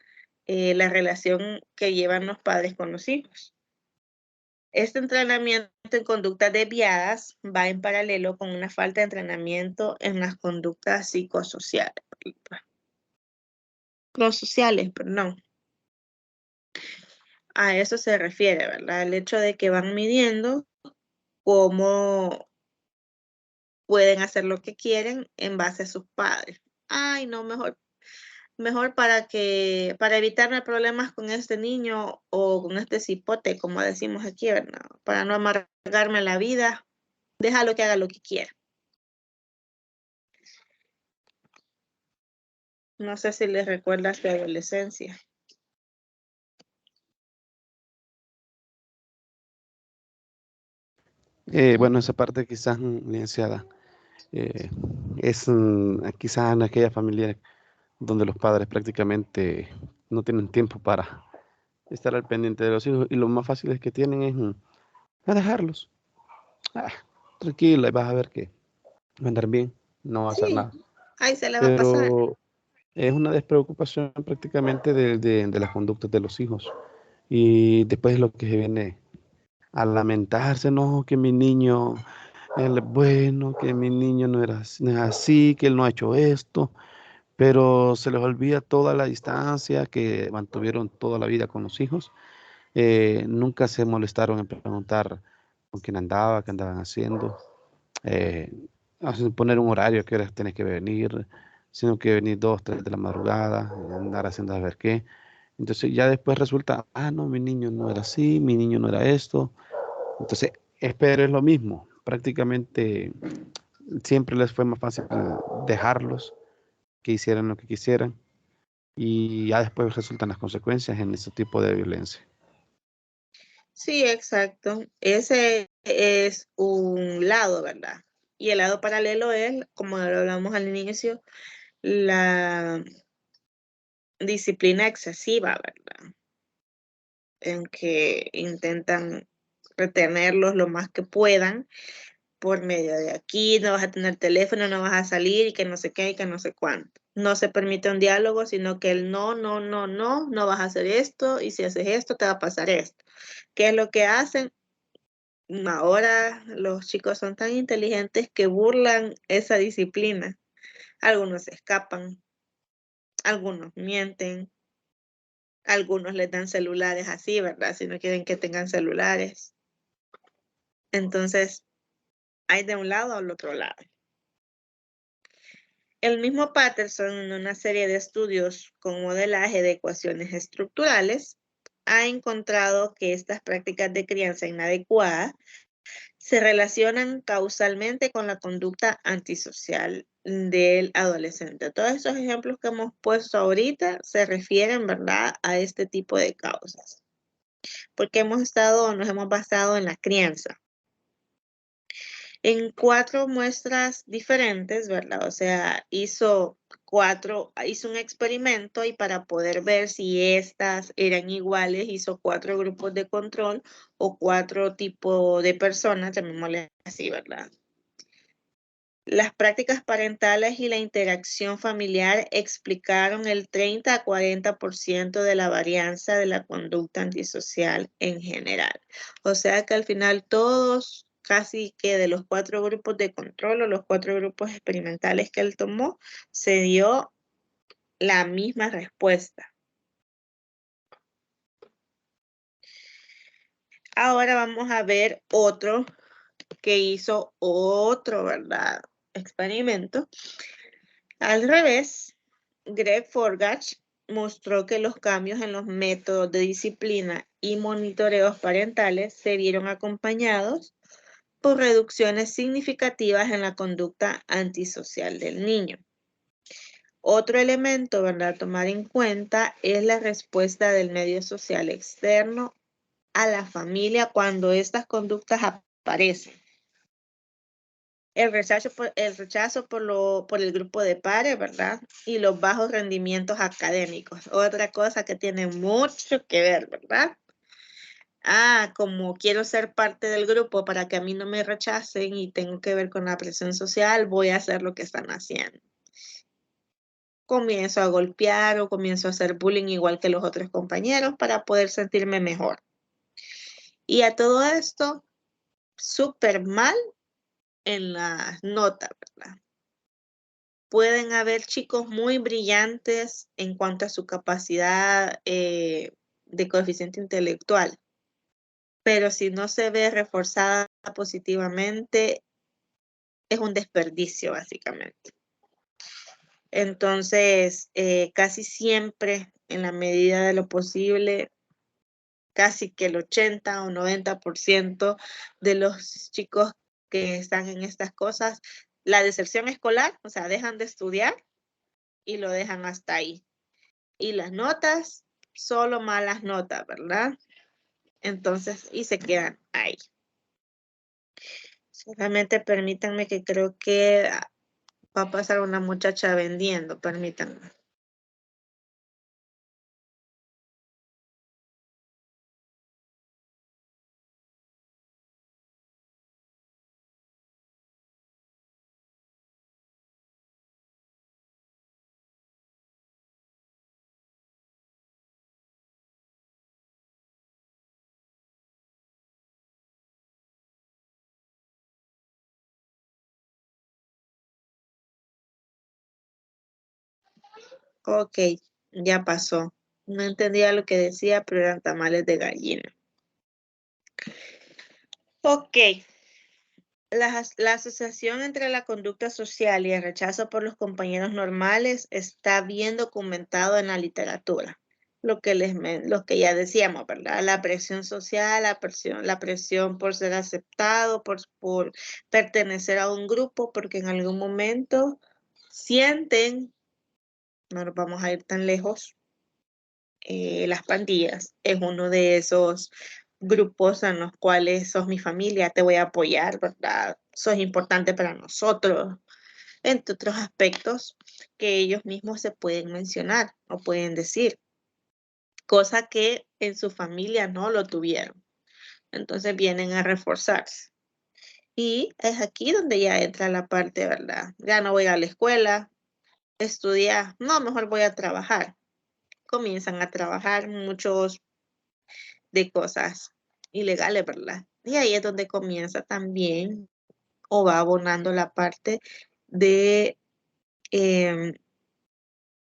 La relación que llevan los padres con los hijos. Este entrenamiento en conductas desviadas va en paralelo con una falta de entrenamiento en las conductas psicosociales. Prosociales, perdón. A eso se refiere, ¿verdad? El hecho de que van midiendo cómo pueden hacer lo que quieren en base a sus padres. Ay, no, mejor para evitarme problemas con este niño o con este cipote, como decimos aquí, ¿verdad? Para no amargarme la vida, déjalo que haga lo que quiera. No sé si les recuerda su adolescencia. Bueno, esa parte quizás, licenciada, es quizás en aquellas familias donde los padres prácticamente no tienen tiempo para estar al pendiente de los hijos y lo más fácil es que tienen es dejarlos. Ah, tranquila, y vas a ver que va a andar bien, no va a hacer Sí, nada. ahí se le va a pasar. Pero es una despreocupación prácticamente de las conductas de los hijos. Y después lo que se viene a lamentarse, no, que mi niño, él es bueno, que mi niño no es así, que él no ha hecho esto, pero se les olvida toda la distancia que mantuvieron toda la vida con los hijos. Nunca se molestaron en preguntar con quién andaba, qué andaban haciendo, eh, poner un horario a qué horas tenés que venir, sino que venir 2, 3 de la madrugada, andar haciendo a ver qué. Entonces ya después resulta, ah, no, mi niño no era así, mi niño no era esto. Entonces, espero es lo mismo. Prácticamente siempre les fue más fácil dejarlos que hicieran lo que quisieran y ya después resultan las consecuencias en ese tipo de violencia. Sí, exacto. Ese es un lado, ¿verdad? Y el lado paralelo es, como lo hablamos al inicio, la disciplina excesiva, ¿verdad? En que intentan retenerlos lo más que puedan por medio de aquí, no vas a tener teléfono, no vas a salir y que no sé qué y que no sé cuánto. No se permite un diálogo, sino que el no, no, no, no, no vas a hacer esto y si haces esto te va a pasar esto. ¿Qué es lo que hacen? Ahora los chicos son tan inteligentes que burlan esa disciplina. Algunos se escapan, algunos mienten, algunos les dan celulares así, ¿verdad? Si no quieren que tengan celulares. Entonces, hay de un lado al otro lado. El mismo Patterson, en una serie de estudios con modelaje de ecuaciones estructurales, ha encontrado que estas prácticas de crianza inadecuada se relacionan causalmente con la conducta antisocial del adolescente. Todos esos ejemplos que hemos puesto ahorita se refieren, ¿verdad?, a este tipo de causas, porque nos hemos basado en la crianza. En 4 muestras diferentes, ¿verdad? O sea, hizo un experimento y para poder ver si estas eran iguales, hizo 4 grupos de control o 4 tipos de personas, llamémosle así, ¿verdad? Las prácticas parentales y la interacción familiar explicaron el 30 a 40% de la varianza de la conducta antisocial en general. O sea que al final todos, casi que de los 4 grupos de control o los 4 grupos experimentales que él tomó, se dio la misma respuesta. Ahora vamos a ver otro que hizo otro, ¿verdad?, experimento. Al revés, Greg Forgach mostró que los cambios en los métodos de disciplina y monitoreos parentales se vieron acompañados por reducciones significativas en la conducta antisocial del niño. Otro elemento, ¿verdad?, a tomar en cuenta es la respuesta del medio social externo a la familia cuando estas conductas aparecen. El rechazo por el grupo de pares, ¿verdad? Y los bajos rendimientos académicos. Otra cosa que tiene mucho que ver, ¿verdad? Como quiero ser parte del grupo para que a mí no me rechacen y tengo que ver con la presión social, voy a hacer lo que están haciendo. Comienzo a golpear o comienzo a hacer bullying igual que los otros compañeros para poder sentirme mejor. Y a todo esto, súper mal en las notas, ¿verdad? Pueden haber chicos muy brillantes en cuanto a su capacidad de coeficiente intelectual, pero si no se ve reforzada positivamente, es un desperdicio, básicamente. Entonces, casi siempre, en la medida de lo posible, casi que el 80 o 90% de los chicos que están en estas cosas, la deserción escolar, o sea, dejan de estudiar y lo dejan hasta ahí. Y las notas, solo malas notas, ¿verdad? Entonces, y se quedan ahí. Solamente permítanme que creo que va a pasar una muchacha vendiendo, permítanme. Ok, ya pasó. No entendía lo que decía, pero eran tamales de gallina. Ok. La asociación entre la conducta social y el rechazo por los compañeros normales está bien documentado en la literatura. Lo que ya decíamos, ¿verdad? La presión social, la presión por ser aceptado, por pertenecer a un grupo, porque en algún momento sienten, no nos vamos a ir tan lejos, las pandillas es uno de esos grupos en los cuales sos mi familia, te voy a apoyar, ¿verdad? Sos importante para nosotros, entre otros aspectos que ellos mismos se pueden mencionar o pueden decir, cosa que en su familia no lo tuvieron. Entonces vienen a reforzarse. Y es aquí donde ya entra la parte, ¿verdad? Ya no voy a la escuela, estudiar, no, mejor voy a trabajar. Comienzan a trabajar muchos de cosas ilegales, ¿verdad? Y ahí es donde comienza también o va abonando la parte de em,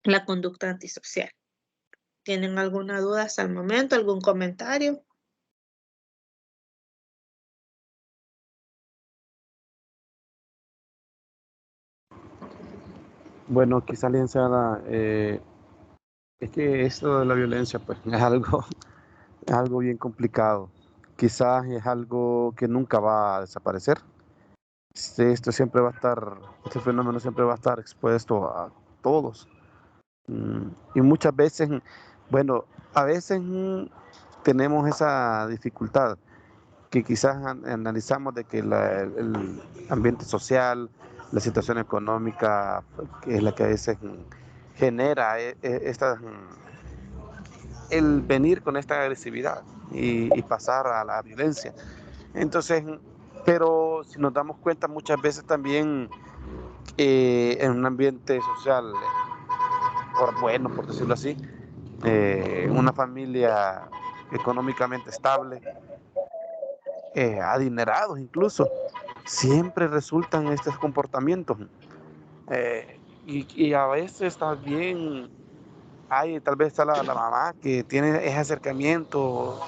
la conducta antisocial. ¿Tienen alguna duda hasta el momento? ¿Algún comentario? Bueno, quizá licenciada, es que esto de la violencia pues es algo bien complicado. Quizás es algo que nunca va a desaparecer. Esto siempre va a estar, este fenómeno siempre va a estar expuesto a todos. Y muchas veces, bueno, a veces tenemos esa dificultad que quizás analizamos de que el ambiente social, la situación económica, que es la que a veces genera el venir con esta agresividad y pasar a la violencia. Entonces, pero si nos damos cuenta muchas veces también en un ambiente social, bueno, por decirlo así, una familia económicamente estable, adinerados incluso, siempre resultan estos comportamientos. Y a veces también hay, tal vez está la mamá que tiene ese acercamiento,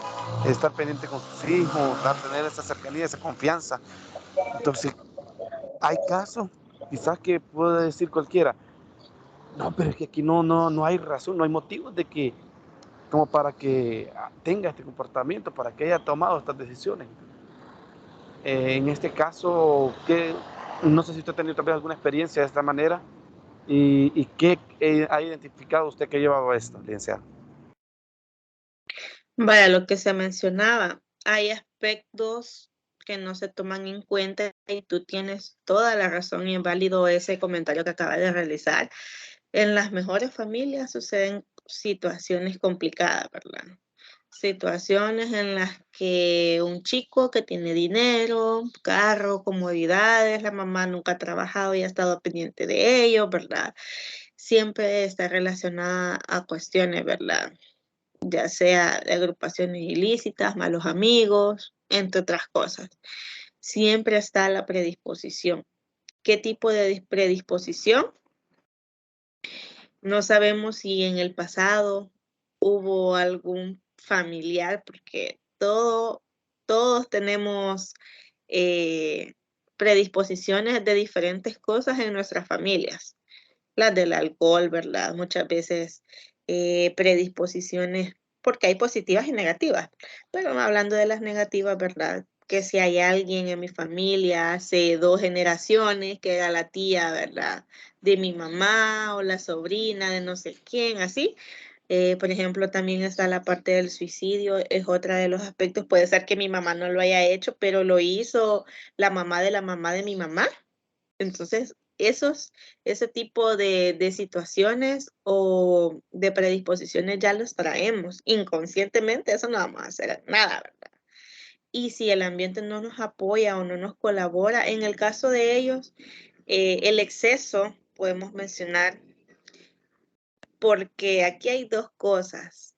estar pendiente con sus hijos, tener esa cercanía, esa confianza. Entonces, hay casos, quizás que puede decir cualquiera, no, pero es que aquí no hay razón, no hay motivos de que, como para que tenga este comportamiento, para que haya tomado estas decisiones. En este caso, no sé si usted ha tenido tal vez alguna experiencia de esta manera y qué ha identificado usted que ha llevado a esto, licenciado. Vaya, lo que se mencionaba, hay aspectos que no se toman en cuenta y tú tienes toda la razón y es válido ese comentario que acabas de realizar. En las mejores familias suceden situaciones complicadas, ¿verdad? Situaciones en las que un chico que tiene dinero, carro, comodidades, la mamá nunca ha trabajado y ha estado pendiente de ello, ¿verdad? Siempre está relacionada a cuestiones, ¿verdad? Ya sea de agrupaciones ilícitas, malos amigos, entre otras cosas. Siempre está la predisposición. ¿Qué tipo de predisposición? No sabemos si en el pasado hubo algún familiar, porque todos tenemos eh, predisposiciones de diferentes cosas en nuestras familias. Las del alcohol, ¿verdad? Muchas veces predisposiciones, porque hay positivas y negativas, pero hablando de las negativas, ¿verdad? Que si hay alguien en mi familia hace 2 generaciones, que era la tía, ¿verdad? De mi mamá o la sobrina de no sé quién, así. Por ejemplo, también está la parte del suicidio, es otra de los aspectos. Puede ser que mi mamá no lo haya hecho, pero lo hizo la mamá de mi mamá. Entonces, ese tipo de situaciones o de predisposiciones ya los traemos inconscientemente, eso no vamos a hacer nada, ¿verdad? Y si el ambiente no nos apoya o no nos colabora, en el caso de ellos, el exceso, podemos mencionar, porque aquí hay dos cosas.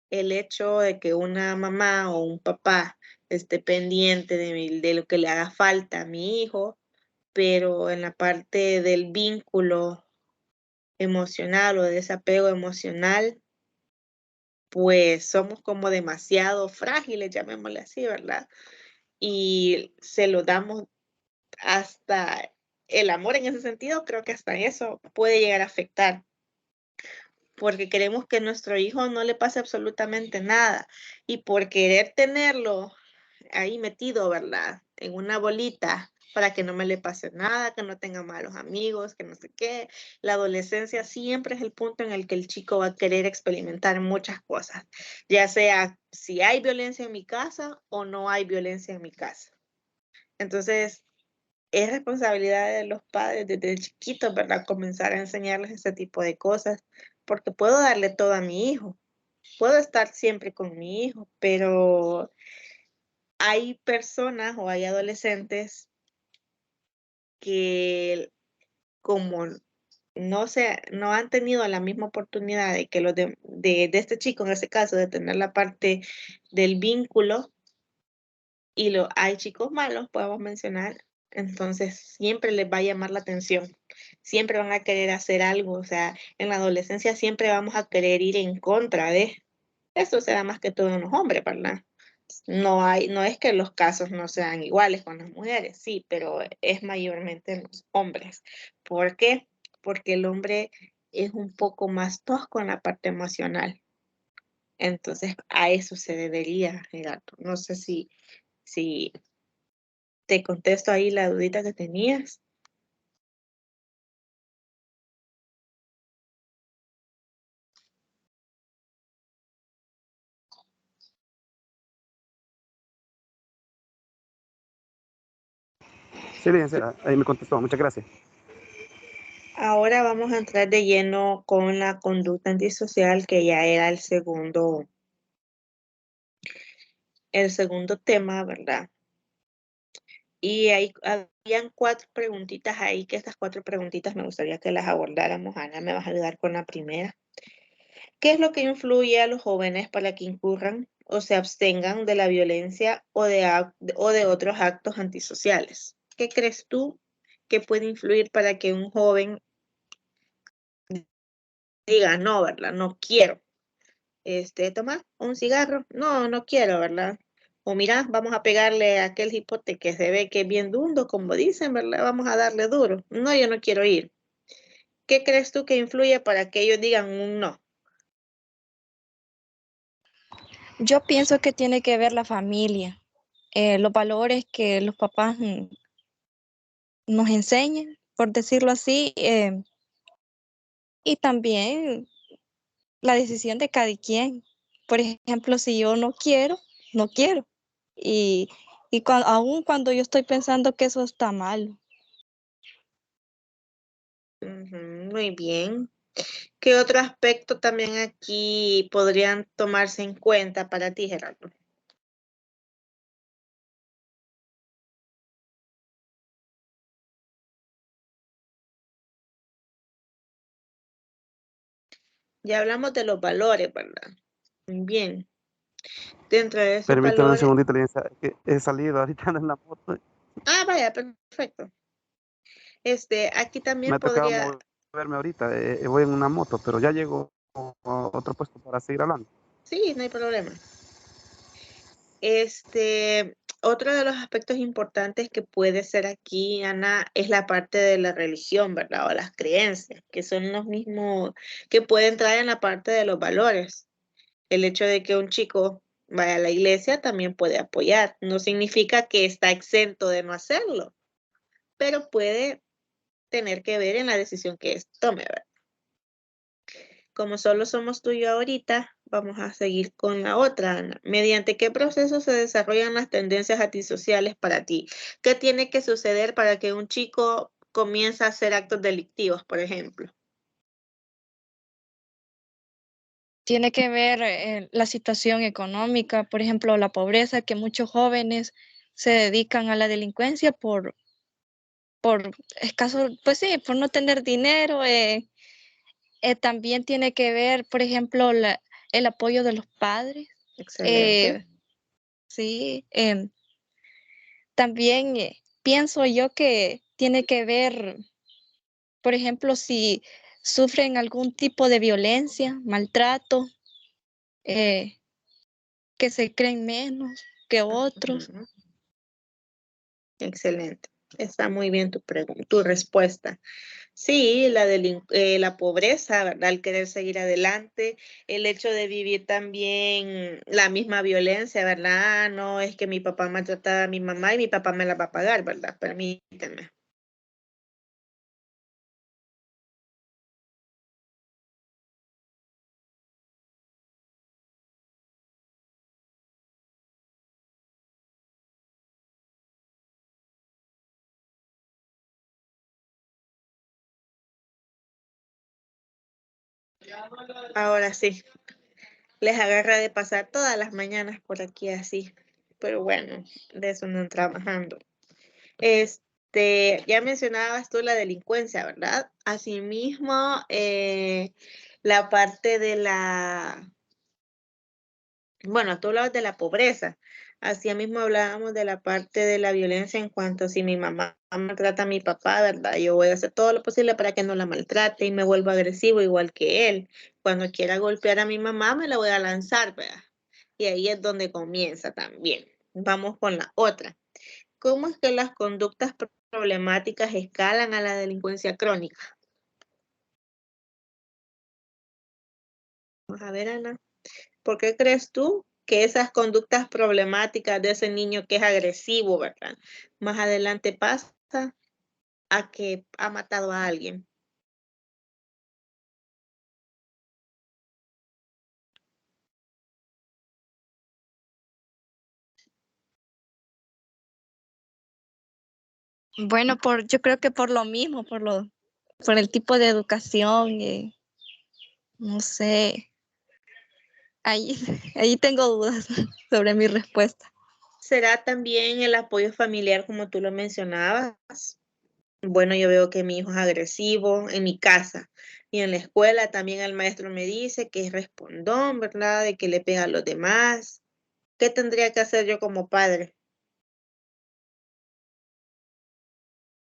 El hecho de que una mamá o un papá esté pendiente de lo que le haga falta a mi hijo, pero en la parte del vínculo emocional o de desapego emocional, pues somos como demasiado frágiles, llamémosle así, ¿verdad? Y se lo damos hasta el amor en ese sentido, creo que hasta eso puede llegar a afectar, porque queremos que a nuestro hijo no le pase absolutamente nada y por querer tenerlo ahí metido, ¿verdad? En una bolita para que no me le pase nada, que no tenga malos amigos, que no sé qué. La adolescencia siempre es el punto en el que el chico va a querer experimentar muchas cosas, ya sea si hay violencia en mi casa o no hay violencia en mi casa. Entonces, es responsabilidad de los padres desde chiquitos, ¿verdad? Comenzar a enseñarles ese tipo de cosas, porque puedo darle todo a mi hijo, puedo estar siempre con mi hijo, pero hay personas o hay adolescentes que como no han tenido la misma oportunidad de que los de este chico, en este caso, de tener la parte del vínculo, y hay chicos malos, podemos mencionar, entonces siempre les va a llamar la atención, siempre van a querer hacer algo, o sea, en la adolescencia siempre vamos a querer ir en contra de, eso se da más que todo en los hombres, ¿verdad? No es que los casos no sean iguales con las mujeres, sí, pero es mayormente en los hombres. ¿Por qué? Porque el hombre es un poco más tosco en la parte emocional. Entonces, a eso se debería, Gerardo. No sé si te contesto ahí la dudita que tenías. Sí, licenciada, ahí me contestó. Muchas gracias. Ahora vamos a entrar de lleno con la conducta antisocial, que ya era el segundo tema, ¿verdad? Y ahí habían 4 preguntitas ahí, que estas 4 preguntitas me gustaría que las abordáramos. Ana, me vas a ayudar con la primera. ¿Qué es lo que influye a los jóvenes para que incurran o se abstengan de la violencia o de otros actos antisociales? ¿Qué crees tú que puede influir para que un joven diga, no, ¿verdad? No quiero. Tomar un cigarro. No, no quiero, ¿verdad? O mira, vamos a pegarle a aquel hipote que se ve que es bien dundo, como dicen, ¿verdad? Vamos a darle duro. No, yo no quiero ir. ¿Qué crees tú que influye para que ellos digan un no? Yo pienso que tiene que ver la familia, los valores que los papás nos enseñan, por decirlo así, y también la decisión de cada quien. Por ejemplo, si yo no quiero, no quiero. Y, aun cuando yo estoy pensando que eso está mal. Ujú, muy bien. ¿Qué otro aspecto también aquí podrían tomarse en cuenta para ti, Gerardo? Ya hablamos de los valores, ¿verdad? Muy bien. Dentro de esos Permítame un valores. segundito, licenciada, que he salido ahorita en la moto. Ah, vaya, perfecto. Aquí Me también ha tocado podría. moverme ahorita. Voy en una moto, pero ya llego a otro puesto para seguir hablando. Sí, no hay problema. Otro de los aspectos importantes que puede ser aquí, Ana, es la parte de la religión, ¿verdad? O las creencias, que son los mismos que pueden entrar en la parte de los valores. El hecho de que un chico vaya a la iglesia también puede apoyar. No significa que está exento de no hacerlo, pero puede tener que ver en la decisión que tome, ¿verdad? Como solo somos tú y yo ahorita, vamos a seguir con la otra, Ana. ¿Mediante qué proceso se desarrollan las tendencias antisociales para ti? ¿Qué tiene que suceder para que un chico comience a hacer actos delictivos, por ejemplo? Tiene que ver la situación económica, por ejemplo, la pobreza, que muchos jóvenes se dedican a la delincuencia por escaso, pues sí, por no tener dinero. También tiene que ver, por ejemplo, el apoyo de los padres. Excelente. Eh, sí, también pienso yo que tiene que ver, por ejemplo, si sufren algún tipo de violencia, maltrato, que se creen menos que otros. Ujú. Excelente. Está muy bien tu respuesta. Sí, la pobreza, ¿verdad? El querer seguir adelante, el hecho de vivir también la misma violencia, ¿verdad? "Ah, no, es que mi papá maltrataba a mi mamá y mi papá me la va a pagar, ¿verdad? Permíteme". Ahora sí, les agarra de pasar todas las mañanas por aquí así, pero bueno, de eso andan trabajando. Ya mencionabas tú la delincuencia, ¿verdad? Asimismo, la parte de bueno, tú hablabas de la pobreza. Así mismo hablábamos de la parte de la violencia en cuanto a si mi mamá maltrata a mi papá, ¿verdad? Yo voy a hacer todo lo posible para que no la maltrate y me vuelva agresivo igual que él. Cuando quiera golpear a mi mamá, me la voy a lanzar, ¿verdad? Y ahí es donde comienza también. Vamos con la otra. ¿Cómo es que las conductas problemáticas escalan a la delincuencia crónica? Vamos a ver, Ana. ¿Por qué crees tú que esas conductas problemáticas de ese niño que es agresivo, ¿verdad? Más adelante pasa a que ha matado a alguien. Bueno, yo creo que por lo mismo, por el tipo de educación, no sé, ahí, ahí tengo dudas sobre mi respuesta. ¿Será también el apoyo familiar como tú lo mencionabas? Bueno, yo veo que mi hijo es agresivo en mi casa y en la escuela también el maestro me dice que es respondón, ¿verdad? De que le pega a los demás. ¿Qué tendría que hacer yo como padre?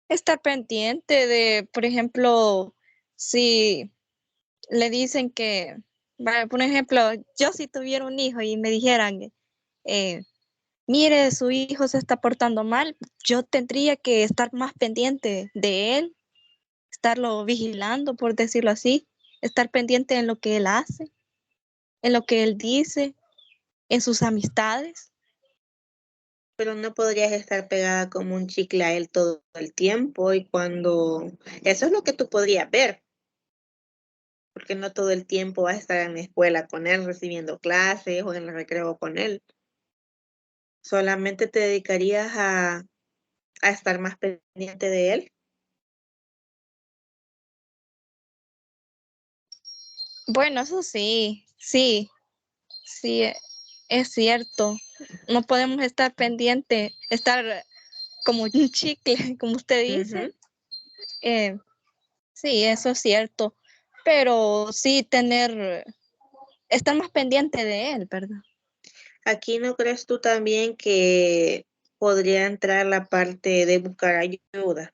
Estar pendiente de, por ejemplo, si le dicen que, por ejemplo, yo si tuviera un hijo y me dijeran, eh, mire, su hijo se está portando mal, yo tendría que estar más pendiente de él, estarlo vigilando, por decirlo así, estar pendiente en lo que él hace, en lo que él dice, en sus amistades. Pero no podrías estar pegada como un chicle a él todo el tiempo y cuando... Eso es lo que tú podrías ver, porque no todo el tiempo vas a estar en la escuela con él recibiendo clases o en el recreo con él. Solamente te dedicarías a estar más pendiente de él. Bueno, eso sí, sí, sí, es cierto. No podemos estar pendiente, estar como un chicle, como usted dice. Ujú. Eh, sí, eso es cierto. Pero sí estar más pendiente de él, ¿verdad? Aquí no crees tú también que podría entrar la parte de buscar ayuda,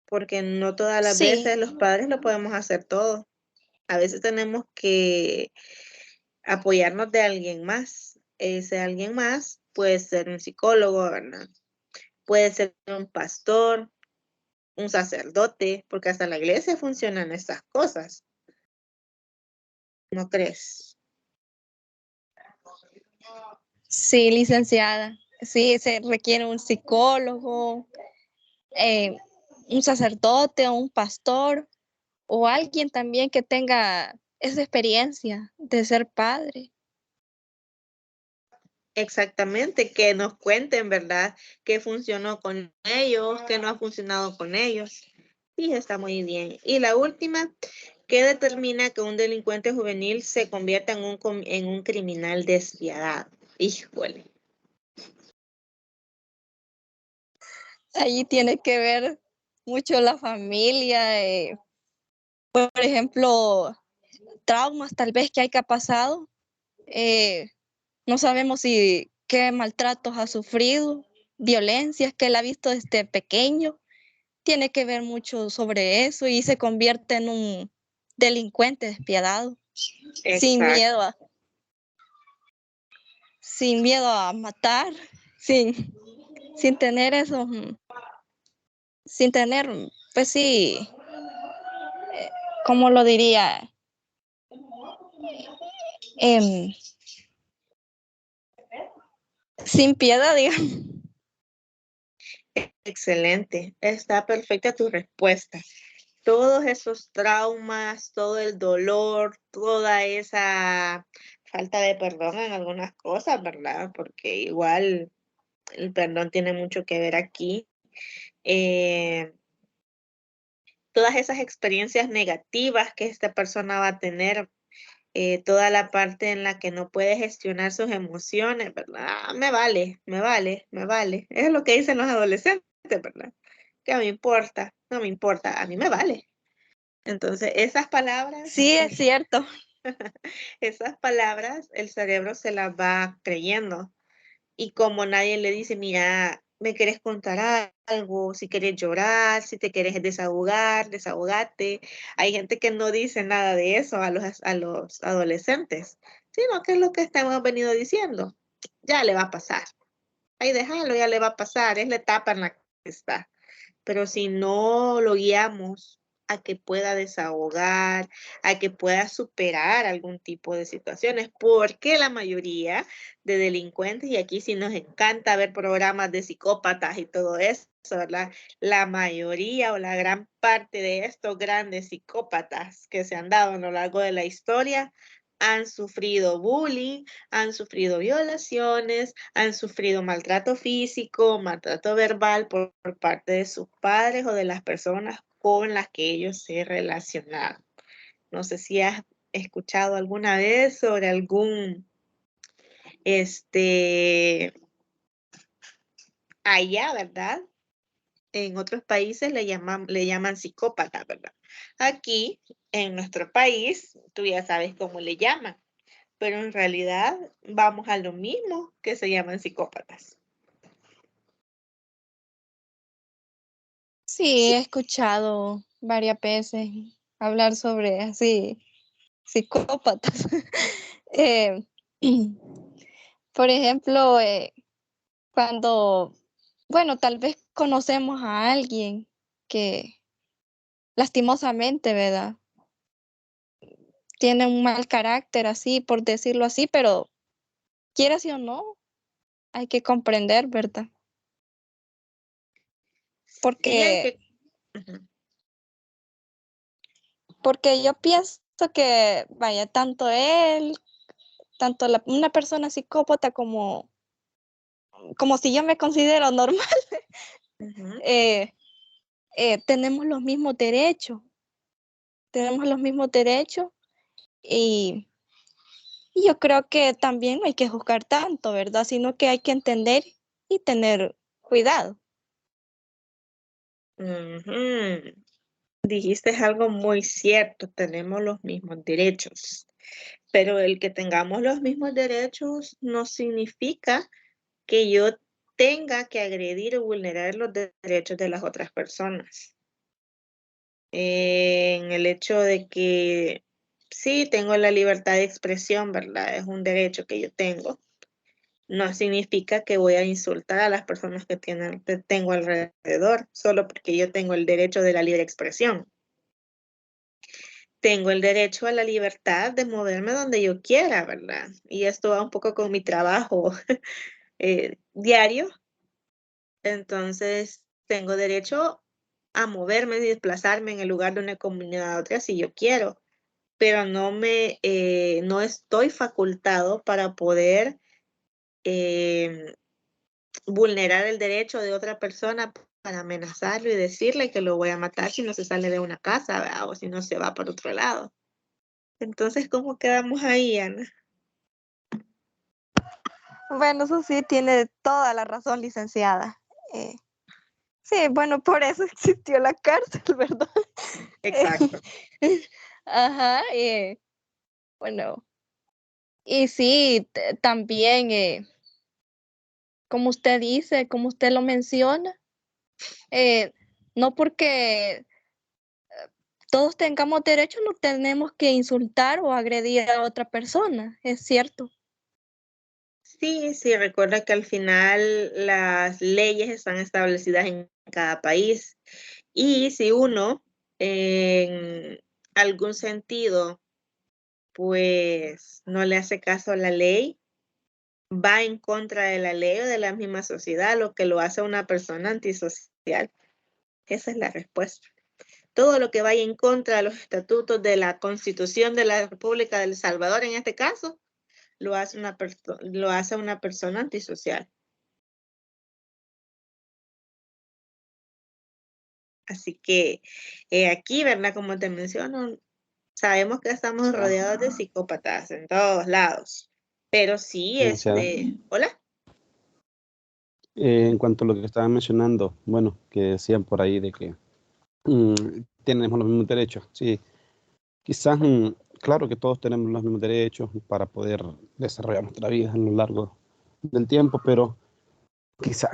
porque no todas las Sí, veces los padres lo podemos hacer todo. A veces tenemos que apoyarnos de alguien más. Ese alguien más puede ser un psicólogo, ¿verdad? Puede ser un pastor, un sacerdote, porque hasta la iglesia funcionan estas cosas, ¿no crees? sí, licenciada. Sí, se requiere un psicólogo, eh, un sacerdote o un pastor o alguien también que tenga esa experiencia de ser padre. Exactamente, que nos cuenten, ¿verdad? Qué funcionó con ellos, qué no ha funcionado con ellos. Sí, está muy bien. Y la última, ¿qué determina que un delincuente juvenil se convierta en un criminal despiadado? Híjole. Ahí tiene que ver mucho la familia, por ejemplo, traumas tal vez que haya pasado. eh, no sabemos si qué maltratos ha sufrido, violencias que él ha visto desde pequeño. tiene que ver mucho sobre eso y se convierte en un delincuente despiadado, sin Exacto. miedo a matar, sin tener eso, sin tener, pues sí, ¿cómo lo diría? Em, sin piedad, digamos. Excelente. Está perfecta tu respuesta. Todos esos traumas, todo el dolor, toda esa falta de perdón en algunas cosas, ¿verdad? Porque igual el perdón tiene mucho que ver aquí. Eh, Todas esas experiencias negativas que esta persona va a tener, toda la parte en la que no puede gestionar sus emociones, ¿verdad? Ah, me vale, me vale, me vale. Es lo que dicen los adolescentes, ¿verdad? Que me importa, no me importa, a mí me vale. Entonces, esas palabras, Sí, es cierto. esas palabras, el cerebro se las va creyendo. Y como nadie le dice, mira, me quieres contar algo, si quieres llorar, si te quieres desahogar, desahogate. Hay gente que no dice nada de eso a los adolescentes, sino que es lo que hemos venido diciendo. Ya le va a pasar. Ahí déjalo, ya le va a pasar. Es la etapa en la que está. Pero si no lo guiamos a que pueda desahogar, a que pueda superar algún tipo de situaciones, porque la mayoría de delincuentes, y aquí sí nos encanta ver programas de psicópatas y todo eso, ¿verdad? La mayoría o la gran parte de estos grandes psicópatas que se han dado a lo largo de la historia han sufrido bullying, han sufrido violaciones, han sufrido maltrato físico, maltrato verbal por parte de sus padres o de las personas con las que ellos se relacionaron. No sé si has escuchado alguna vez sobre algún, allá, ¿verdad? En otros países le llaman psicópata, ¿verdad? Aquí, en nuestro país, tú ya sabes cómo le llaman, pero en realidad vamos a lo mismo que se llaman psicópatas. Sí, he escuchado varias veces hablar sobre así psicópatas. Eh, por ejemplo, cuando, bueno, tal vez conocemos a alguien que lastimosamente, ¿verdad? Tiene un mal carácter así, por decirlo así, pero quieras o no, hay que comprender, ¿verdad? Sí, hay Porque, que... Ujú. porque yo pienso que, vaya, tanto él, tanto una persona psicópata como si yo me considero normal, Ujú. eh, tenemos los mismos derechos, y, y yo creo que también no hay que juzgar tanto, ¿verdad? Sino que hay que entender y tener cuidado. Ujú. Dijiste algo muy cierto, tenemos los mismos derechos, pero el que tengamos los mismos derechos no significa que yo tenga que agredir o vulnerar los derechos de las otras personas. En el hecho de que sí, tengo la libertad de expresión, ¿verdad? Es un derecho que yo tengo. No significa que voy a insultar a las personas que tengo alrededor, solo porque yo tengo el derecho de la libre expresión. Tengo el derecho a la libertad de moverme donde yo quiera, ¿verdad? Y esto va un poco con mi trabajo diario. Entonces, tengo derecho a moverme y desplazarme en el lugar de una comunidad a otra si yo quiero, pero no estoy facultado para poder em, vulnerar el derecho de otra persona para amenazarlo y decirle que lo voy a matar si no se sale de una casa, ¿verdad? O si no se va para otro lado. Entonces, ¿cómo quedamos ahí, Ana? Bueno, eso sí, tiene toda la razón, licenciada. Eh, sí, bueno, por eso existió la cárcel, ¿verdad? Exacto. Ajá, bueno, y sí, también, como usted dice, como usted lo menciona, eh, No porque todos tengamos derecho, no tenemos que insultar o agredir a otra persona, es cierto. Sí, sí, recuerda que al final las leyes están establecidas en cada país y si uno en algún sentido pues no le hace caso a la ley, va en contra de la ley o de la misma sociedad, lo que lo hace una persona antisocial. Esa es la respuesta. Todo lo que vaya en contra de los estatutos de la Constitución de la República de El Salvador, en este caso, lo hace una persona antisocial. Así que aquí, ¿verdad? Como te menciono, sabemos que estamos rodeados de psicópatas en todos lados. Pero sí, Licenciada. hola. En cuanto a lo que estaban mencionando, bueno, que decían por ahí de que tenemos los mismos derechos. Sí, quizás, claro que todos tenemos los mismos derechos para poder desarrollar nuestra vida a lo largo del tiempo, pero quizás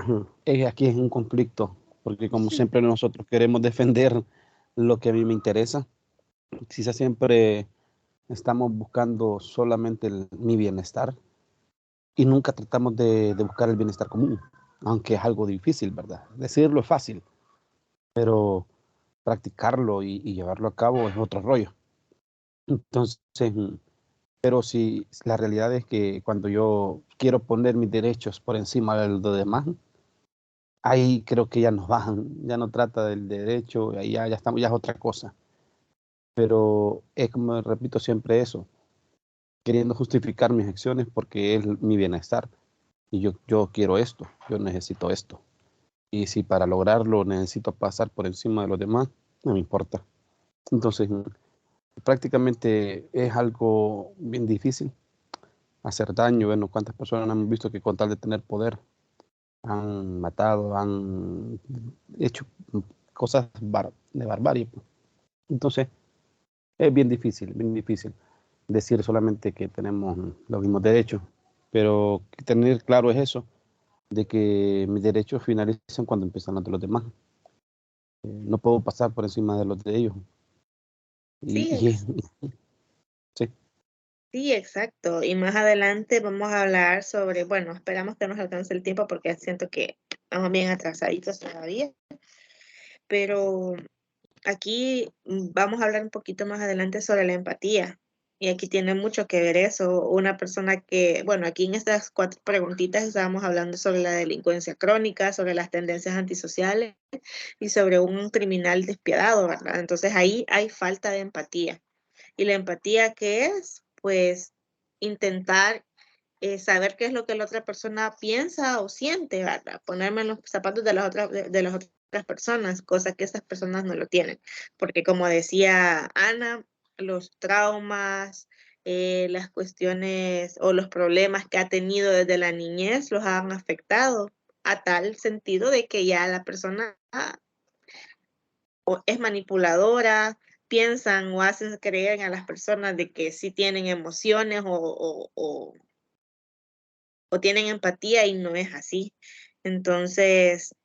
aquí es un conflicto, porque como siempre nosotros queremos defender lo que a mí me interesa, quizás siempre estamos buscando solamente mi bienestar y nunca tratamos de buscar el bienestar común, aunque es algo difícil, ¿verdad? Decirlo es fácil, pero practicarlo y llevarlo a cabo es otro rollo. Entonces, pero si la realidad es que cuando yo quiero poner mis derechos por encima de los demás, ahí creo que ya nos bajan, ya no trata del derecho, ahí ya estamos, ya es otra cosa. Pero es como repito siempre eso, queriendo justificar mis acciones porque es mi bienestar. Y yo quiero esto, yo necesito esto. Y si para lograrlo necesito pasar por encima de los demás, no me importa. Entonces, prácticamente es algo bien difícil hacer daño. Bueno, cuántas personas han visto que con tal de tener poder han matado, han hecho cosas de barbarie. Entonces, es bien difícil decir solamente que tenemos los mismos derechos, pero tener claro es eso, de que mis derechos finalizan cuando empiezan los de los demás. No puedo pasar por encima de los de ellos. Sí, Y sí. sí, exacto. Y más adelante vamos a hablar sobre, bueno, esperamos que nos alcance el tiempo porque siento que estamos bien atrasaditos todavía, pero aquí vamos a hablar un poquito más adelante sobre la empatía. Y aquí tiene mucho que ver eso. Una persona que, bueno, aquí en estas 4 preguntitas estábamos hablando sobre la delincuencia crónica, sobre las tendencias antisociales y sobre un criminal despiadado, ¿verdad? Entonces ahí hay falta de empatía. ¿Y la empatía qué es? Pues intentar saber qué es lo que la otra persona piensa o siente, ¿verdad? Ponerme en los zapatos de las otras personas, cosa que esas personas no lo tienen. Porque como decía Ana, los traumas, las cuestiones o los problemas que ha tenido desde la niñez los han afectado a tal sentido de que ya la persona o es manipuladora, piensan o hacen creer a las personas de que sí tienen emociones o tienen empatía y no es así. Entonces,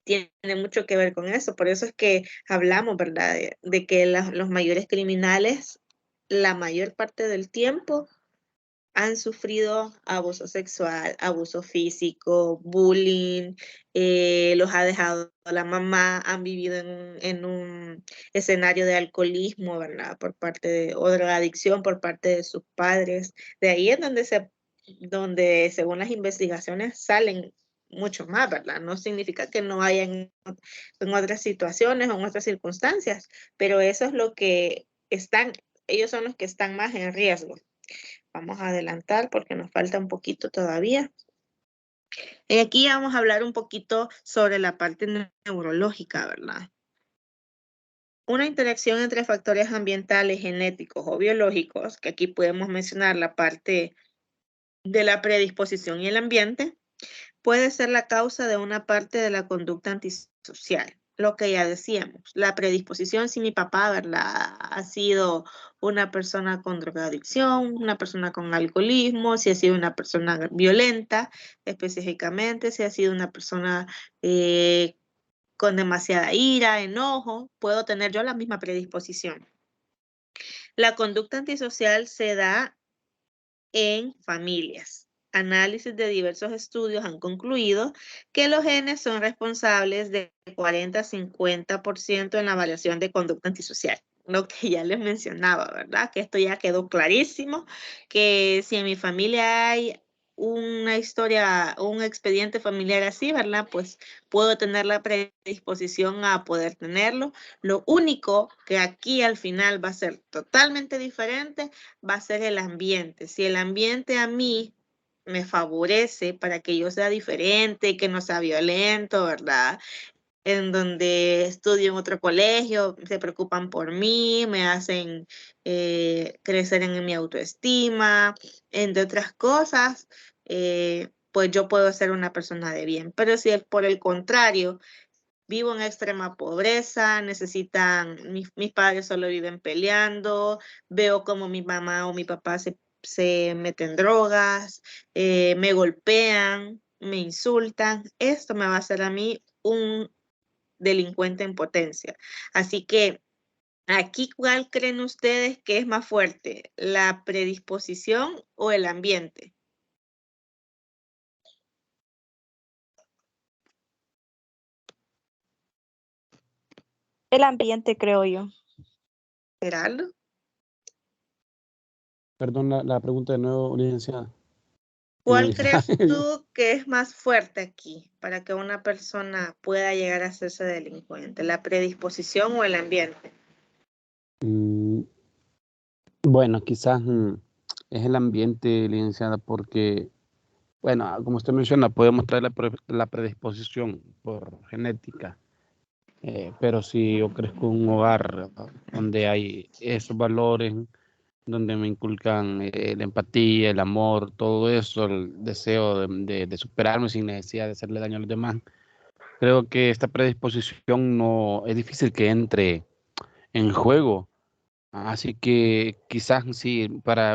tiene mucho que ver con eso. Por eso es que hablamos, ¿verdad? De que los mayores criminales, la mayor parte del tiempo, han sufrido abuso sexual, abuso físico, bullying, los ha dejado la mamá, han vivido en un escenario de alcoholismo, ¿verdad? O drogadicción por parte de sus padres. De ahí es donde según las investigaciones salen mucho más, ¿verdad? No significa que no haya en otras situaciones o en otras circunstancias, pero eso es lo que ellos son los que están más en riesgo. Vamos a adelantar porque nos falta un poquito todavía. Aquí vamos a hablar un poquito sobre la parte neurológica, ¿verdad? Una interacción entre factores ambientales, genéticos o biológicos, que aquí podemos mencionar la parte de la predisposición y el ambiente, puede ser la causa de una parte de la conducta antisocial. Lo que ya decíamos, la predisposición, si mi papá, ¿verdad? Ha sido una persona con drogadicción, una persona con alcoholismo, si ha sido una persona violenta, específicamente, si ha sido una persona con demasiada ira, enojo, puedo tener yo la misma predisposición. La conducta antisocial se da en familias. Análisis de diversos estudios han concluido que los genes son responsables de 40 a 50% en la variación de conducta antisocial. Lo que ya les mencionaba, ¿verdad? Que esto ya quedó clarísimo, que si en mi familia hay una historia, un expediente familiar así, ¿verdad? Pues puedo tener la predisposición a poder tenerlo. Lo único que aquí al final va a ser totalmente diferente va a ser el ambiente. Si el ambiente a mí me favorece para que yo sea diferente, que no sea violento, ¿verdad? En donde estudio en otro colegio, se preocupan por mí, me hacen crecer en mi autoestima, entre otras cosas, pues yo puedo ser una persona de bien. Pero si por el contrario, vivo en extrema pobreza, mis padres solo viven peleando, veo como mi mamá o mi papá se meten drogas, me golpean, me insultan. Esto me va a hacer a mí un delincuente en potencia. Así que aquí, ¿cuál creen ustedes que es más fuerte? ¿La predisposición o el ambiente? El ambiente, creo yo. ¿Gerardo? Perdón, la pregunta de nuevo, licenciada. ¿Cuál crees tú que es más fuerte aquí para que una persona pueda llegar a hacerse delincuente? ¿La predisposición o el ambiente? Bueno, quizás es el ambiente, licenciada, porque, bueno, como usted menciona, podemos traer la predisposición por genética, pero si yo crezco en un hogar donde hay esos valores, donde me inculcan la empatía, el amor, todo eso, el deseo de superarme sin necesidad de hacerle daño a los demás, creo que esta predisposición no es difícil que entre en juego. Así que quizás sí,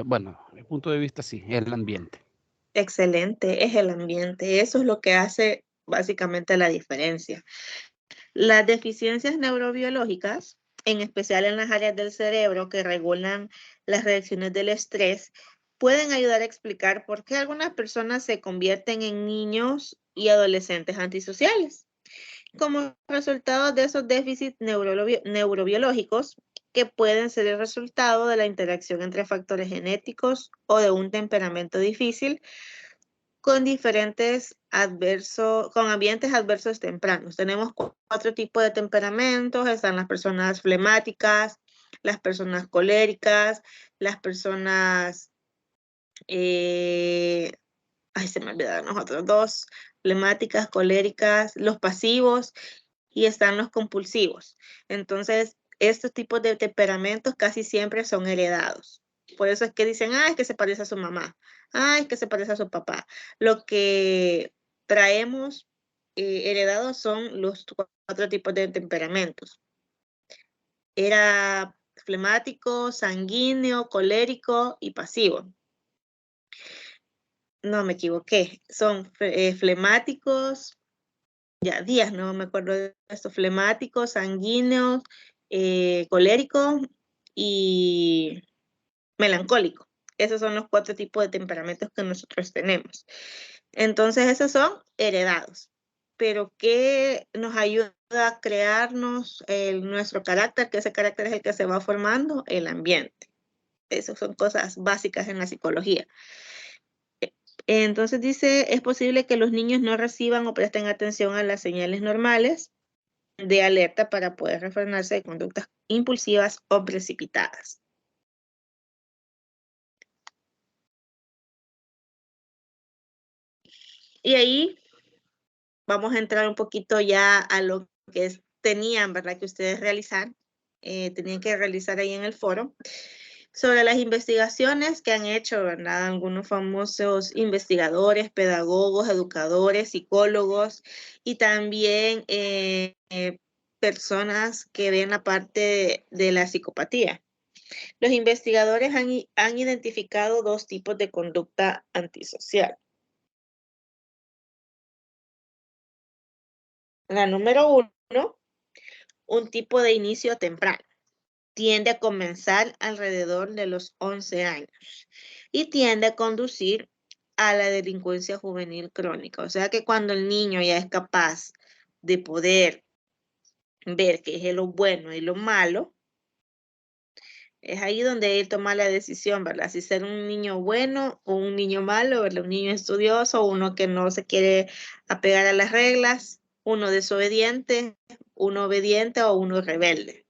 bueno, mi punto de vista sí, es el ambiente. Excelente, es el ambiente. Eso es lo que hace básicamente la diferencia. Las deficiencias neurobiológicas, en especial en las áreas del cerebro que regulan las reacciones del estrés, pueden ayudar a explicar por qué algunas personas se convierten en niños y adolescentes antisociales. Como resultado de esos déficits neurobiológicos, que pueden ser el resultado de la interacción entre factores genéticos o de un temperamento difícil con con ambientes adversos tempranos. Tenemos 4 tipos de temperamentos. Están las personas flemáticas, las personas coléricas, las personas, se me olvidaron los otros 2, flemáticas, coléricas, los pasivos, y están los compulsivos. Entonces, estos tipos de temperamentos casi siempre son heredados. Por eso es que dicen, es que se parece a su mamá, es que se parece a su papá. Lo que traemos heredados son los 4 tipos de temperamentos. Era flemático, sanguíneo, colérico y pasivo. No, me equivoqué. Son flemáticos, días, no me acuerdo de esto, flemáticos, sanguíneos, colérico y melancólico. Esos son los 4 tipos de temperamentos que nosotros tenemos. Entonces, esos son heredados. Pero ¿qué nos ayuda a crearnos nuestro carácter? Que ese carácter es el que se va formando, el ambiente. Esas son cosas básicas en la psicología. Entonces dice, es posible que los niños no reciban o presten atención a las señales normales de alerta para poder refrenarse de conductas impulsivas o precipitadas. Y ahí vamos a entrar un poquito ya a lo que tenían, ¿verdad? Que ustedes tenían que realizar ahí en el foro, sobre las investigaciones que han hecho, ¿verdad? Algunos famosos investigadores, pedagogos, educadores, psicólogos y también personas que ven la parte de la psicopatía. Los investigadores han identificado 2 tipos de conducta antisocial. La número un tipo de inicio temprano. Tiende a comenzar alrededor de los 11 años y tiende a conducir a la delincuencia juvenil crónica. O sea que cuando el niño ya es capaz de poder ver qué es lo bueno y lo malo, es ahí donde él toma la decisión, ¿verdad? Si ser un niño bueno o un niño malo, ¿verdad? Un niño estudioso, uno que no se quiere apegar a las reglas, uno desobediente, uno obediente o uno rebelde.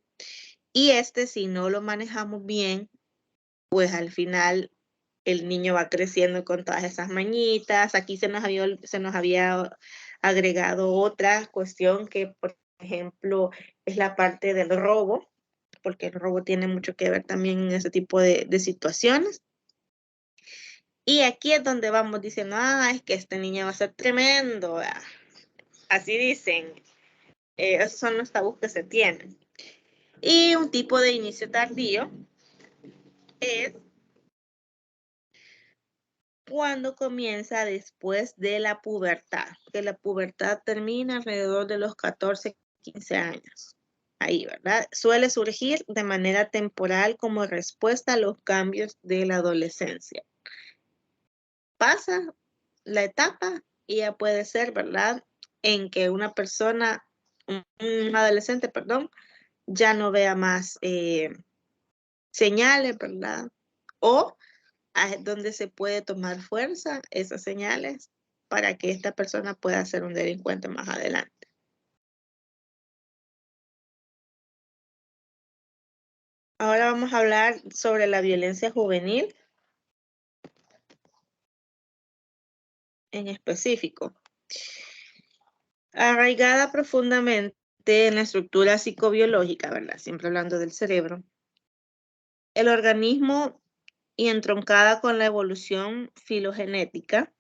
Y si no lo manejamos bien, pues al final el niño va creciendo con todas esas mañitas. Aquí se nos había agregado otra cuestión que, por ejemplo, es la parte del robo, porque el robo tiene mucho que ver también en ese tipo de situaciones. Y aquí es donde vamos diciendo, es que este niño va a ser tremendo. Así dicen, esos son los tabús que se tienen. Y un tipo de inicio tardío es cuando comienza después de la pubertad, que la pubertad termina alrededor de los 14, 15 años. Ahí, ¿verdad? Suele surgir de manera temporal como respuesta a los cambios de la adolescencia. Pasa la etapa y ya puede ser, ¿verdad? En que una persona, un adolescente, perdón, ya no vea más señales, ¿verdad? O donde se puede tomar fuerza esas señales para que esta persona pueda ser un delincuente más adelante. Ahora vamos a hablar sobre la violencia juvenil en específico. Arraigada profundamente en la estructura psicobiológica, ¿verdad? Siempre hablando del cerebro. El organismo y entroncada con la evolución filogenética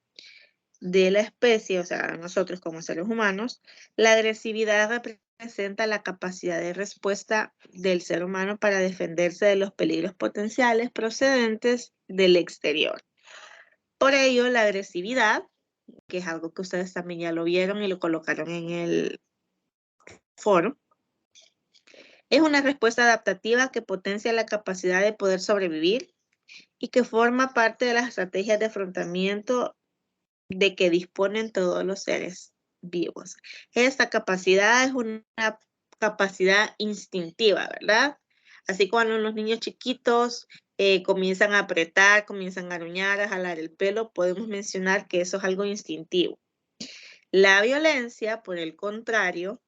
de la especie, o sea, nosotros como seres humanos, la agresividad representa la capacidad de respuesta del ser humano para defenderse de los peligros potenciales procedentes del exterior. Por ello, la agresividad, que es algo que ustedes también ya lo vieron y lo colocaron en el foro, es una respuesta adaptativa que potencia la capacidad de poder sobrevivir y que forma parte de las estrategias de afrontamiento de que disponen todos los seres vivos. Esta capacidad es una capacidad instintiva, ¿verdad? Así cuando los niños chiquitos comienzan a apretar, comienzan a aruñar, a jalar el pelo, podemos mencionar que eso es algo instintivo. La violencia, por el contrario,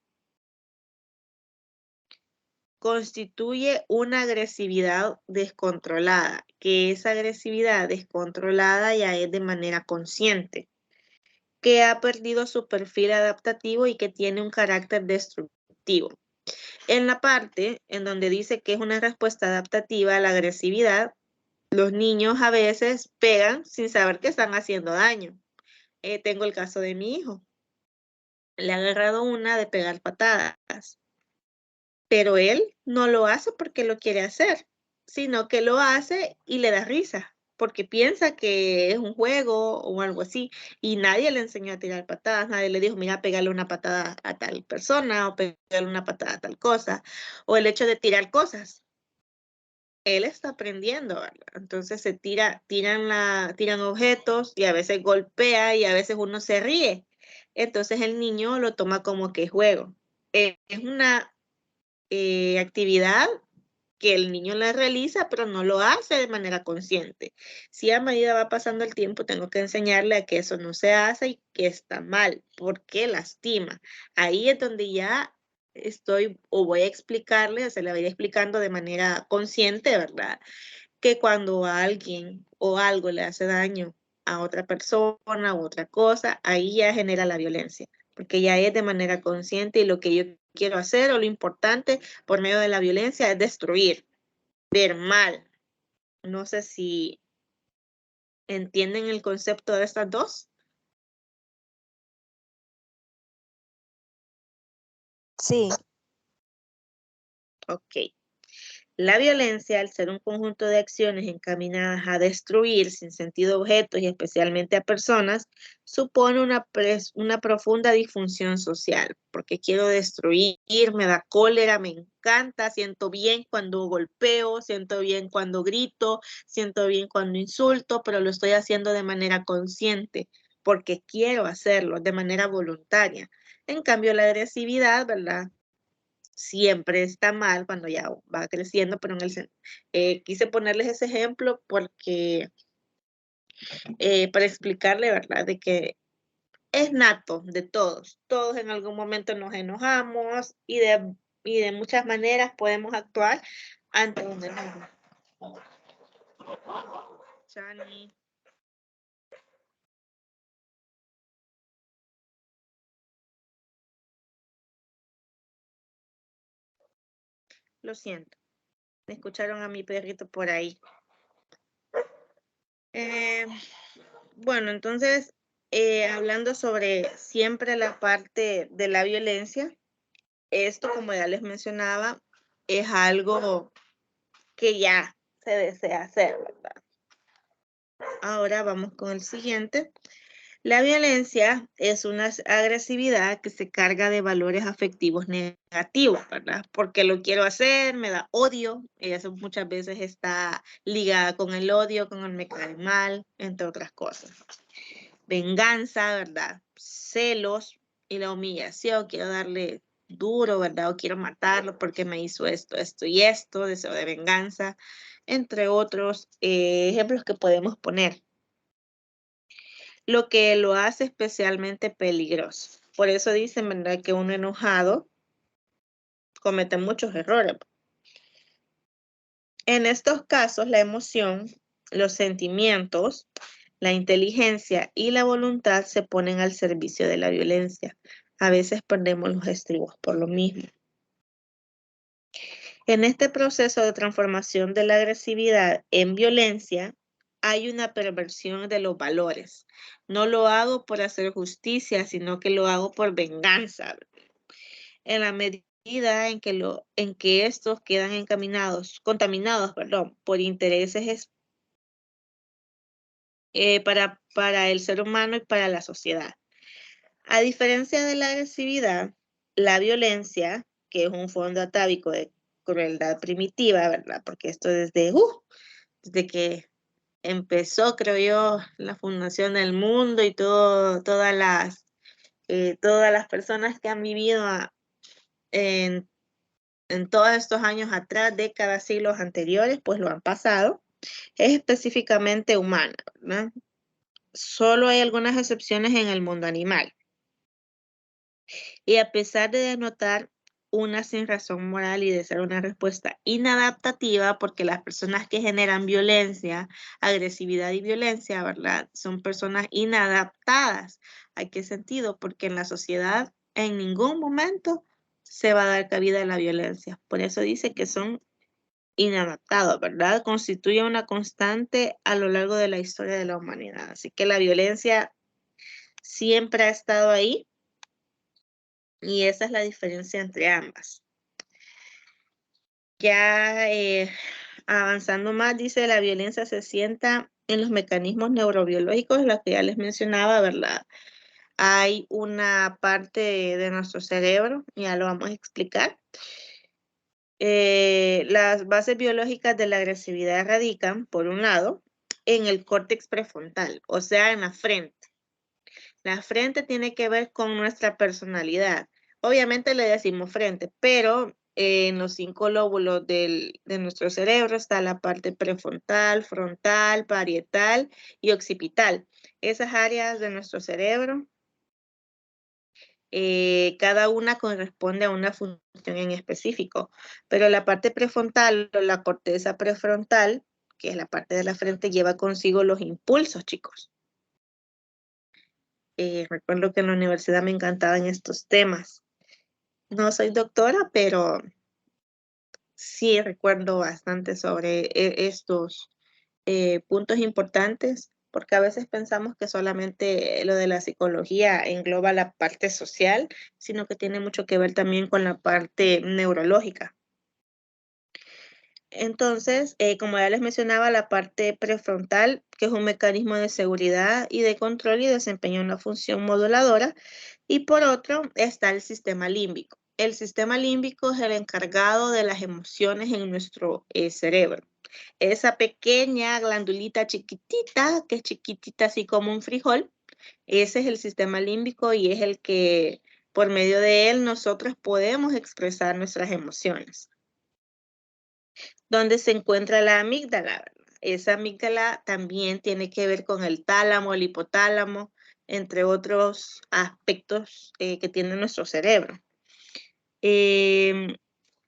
constituye una agresividad descontrolada, que esa agresividad descontrolada ya es de manera consciente, que ha perdido su perfil adaptativo y que tiene un carácter destructivo. En la parte en donde dice que es una respuesta adaptativa a la agresividad, los niños a veces pegan sin saber que están haciendo daño. Tengo el caso de mi hijo. Le ha agarrado una de pegar patadas, pero él no lo hace porque lo quiere hacer, sino que lo hace y le da risa, porque piensa que es un juego o algo así, y nadie le enseñó a tirar patadas, nadie le dijo, mira, pégale una patada a tal persona o pégale una patada a tal cosa, o el hecho de tirar cosas. Él está aprendiendo, ¿verdad? Entonces tiran objetos y a veces golpea y a veces uno se ríe. Entonces el niño lo toma como que es juego. Es una actividad que el niño la realiza, pero no lo hace de manera consciente. Si a medida va pasando el tiempo, tengo que enseñarle a que eso no se hace y que está mal, porque lastima. Ahí es donde ya estoy o voy a explicarle, se le voy a ir explicando de manera consciente, ¿verdad? Que cuando alguien o algo le hace daño a otra persona u otra cosa, ahí ya genera la violencia, porque ya es de manera consciente y lo que yo quiero hacer o lo importante por medio de la violencia es destruir, ver mal. No sé si entienden el concepto de estas dos. Sí. Ok. La violencia, al ser un conjunto de acciones encaminadas a destruir sin sentido objetos y especialmente a personas, supone una profunda disfunción social, porque quiero destruir, me da cólera, me encanta, siento bien cuando golpeo, siento bien cuando grito, siento bien cuando insulto, pero lo estoy haciendo de manera consciente, porque quiero hacerlo de manera voluntaria. En cambio, la agresividad, ¿verdad? Siempre está mal cuando ya va creciendo, pero quise ponerles ese ejemplo porque para explicarle, ¿verdad? De que es nato de todos. Todos en algún momento nos enojamos y de muchas maneras podemos actuar ante un enojo. Chani. Lo siento. Me escucharon a mi perrito por ahí. Bueno, entonces, hablando sobre siempre la parte de la violencia, esto, como ya les mencionaba, es algo que ya se desea hacer, ¿verdad? Ahora vamos con el siguiente. La violencia es una agresividad que se carga de valores afectivos negativos, ¿verdad? Porque lo quiero hacer, me da odio, y eso muchas veces está ligada con el odio, con el me cae mal, entre otras cosas. Venganza, ¿verdad? Celos y la humillación, quiero darle duro, ¿verdad? O quiero matarlo porque me hizo esto, esto y esto, deseo de venganza, entre otros ejemplos que podemos poner. Lo que lo hace especialmente peligroso. Por eso dicen, ¿verdad? Que uno enojado comete muchos errores. En estos casos, la emoción, los sentimientos, la inteligencia y la voluntad se ponen al servicio de la violencia. A veces perdemos los estribos por lo mismo. En este proceso de transformación de la agresividad en violencia, hay una perversión de los valores. No lo hago por hacer justicia, sino que lo hago por venganza. En la medida en que estos quedan contaminados, por intereses para el ser humano y para la sociedad. A diferencia de la agresividad, la violencia, que es un fondo atávico de crueldad primitiva, ¿verdad? Porque esto desde que empezó, creo yo, la fundación del mundo y todas las personas que han vivido en todos estos años atrás, décadas, siglos anteriores, pues lo han pasado, es específicamente humana, ¿verdad? Solo hay algunas excepciones en el mundo animal. Y a pesar de denotar una sinrazón moral y de ser una respuesta inadaptativa, porque las personas que generan violencia, agresividad y violencia, ¿verdad? Son personas inadaptadas. ¿A qué sentido? Porque en la sociedad en ningún momento se va a dar cabida a la violencia. Por eso dice que son inadaptados, ¿verdad? Constituye una constante a lo largo de la historia de la humanidad. Así que la violencia siempre ha estado ahí y esa es la diferencia entre ambas. Ya avanzando más, dice, la violencia se sienta en los mecanismos neurobiológicos, los que ya les mencionaba, ¿verdad? Hay una parte de nuestro cerebro, ya lo vamos a explicar. Las bases biológicas de la agresividad radican, por un lado, en el córtex prefrontal, o sea, en la frente. La frente tiene que ver con nuestra personalidad. Obviamente le decimos frente, pero en los 5 lóbulos de nuestro cerebro está la parte prefrontal, frontal, parietal y occipital. Esas áreas de nuestro cerebro, cada una corresponde a una función en específico, pero la parte prefrontal o la corteza prefrontal, que es la parte de la frente, lleva consigo los impulsos, chicos. Recuerdo que en la universidad me encantaban estos temas. No soy doctora, pero sí recuerdo bastante sobre estos puntos importantes, porque a veces pensamos que solamente lo de la psicología engloba la parte social, sino que tiene mucho que ver también con la parte neurológica. Entonces, como ya les mencionaba, la parte prefrontal, que es un mecanismo de seguridad y de control y desempeña una función moduladora. Y por otro, está el sistema límbico. El sistema límbico es el encargado de las emociones en nuestro cerebro. Esa pequeña glandulita chiquitita, que es chiquitita así como un frijol, ese es el sistema límbico y es el que por medio de él nosotros podemos expresar nuestras emociones. ¿Dónde se encuentra la amígdala? Esa amígdala también tiene que ver con el tálamo, el hipotálamo, entre otros aspectos que tiene nuestro cerebro.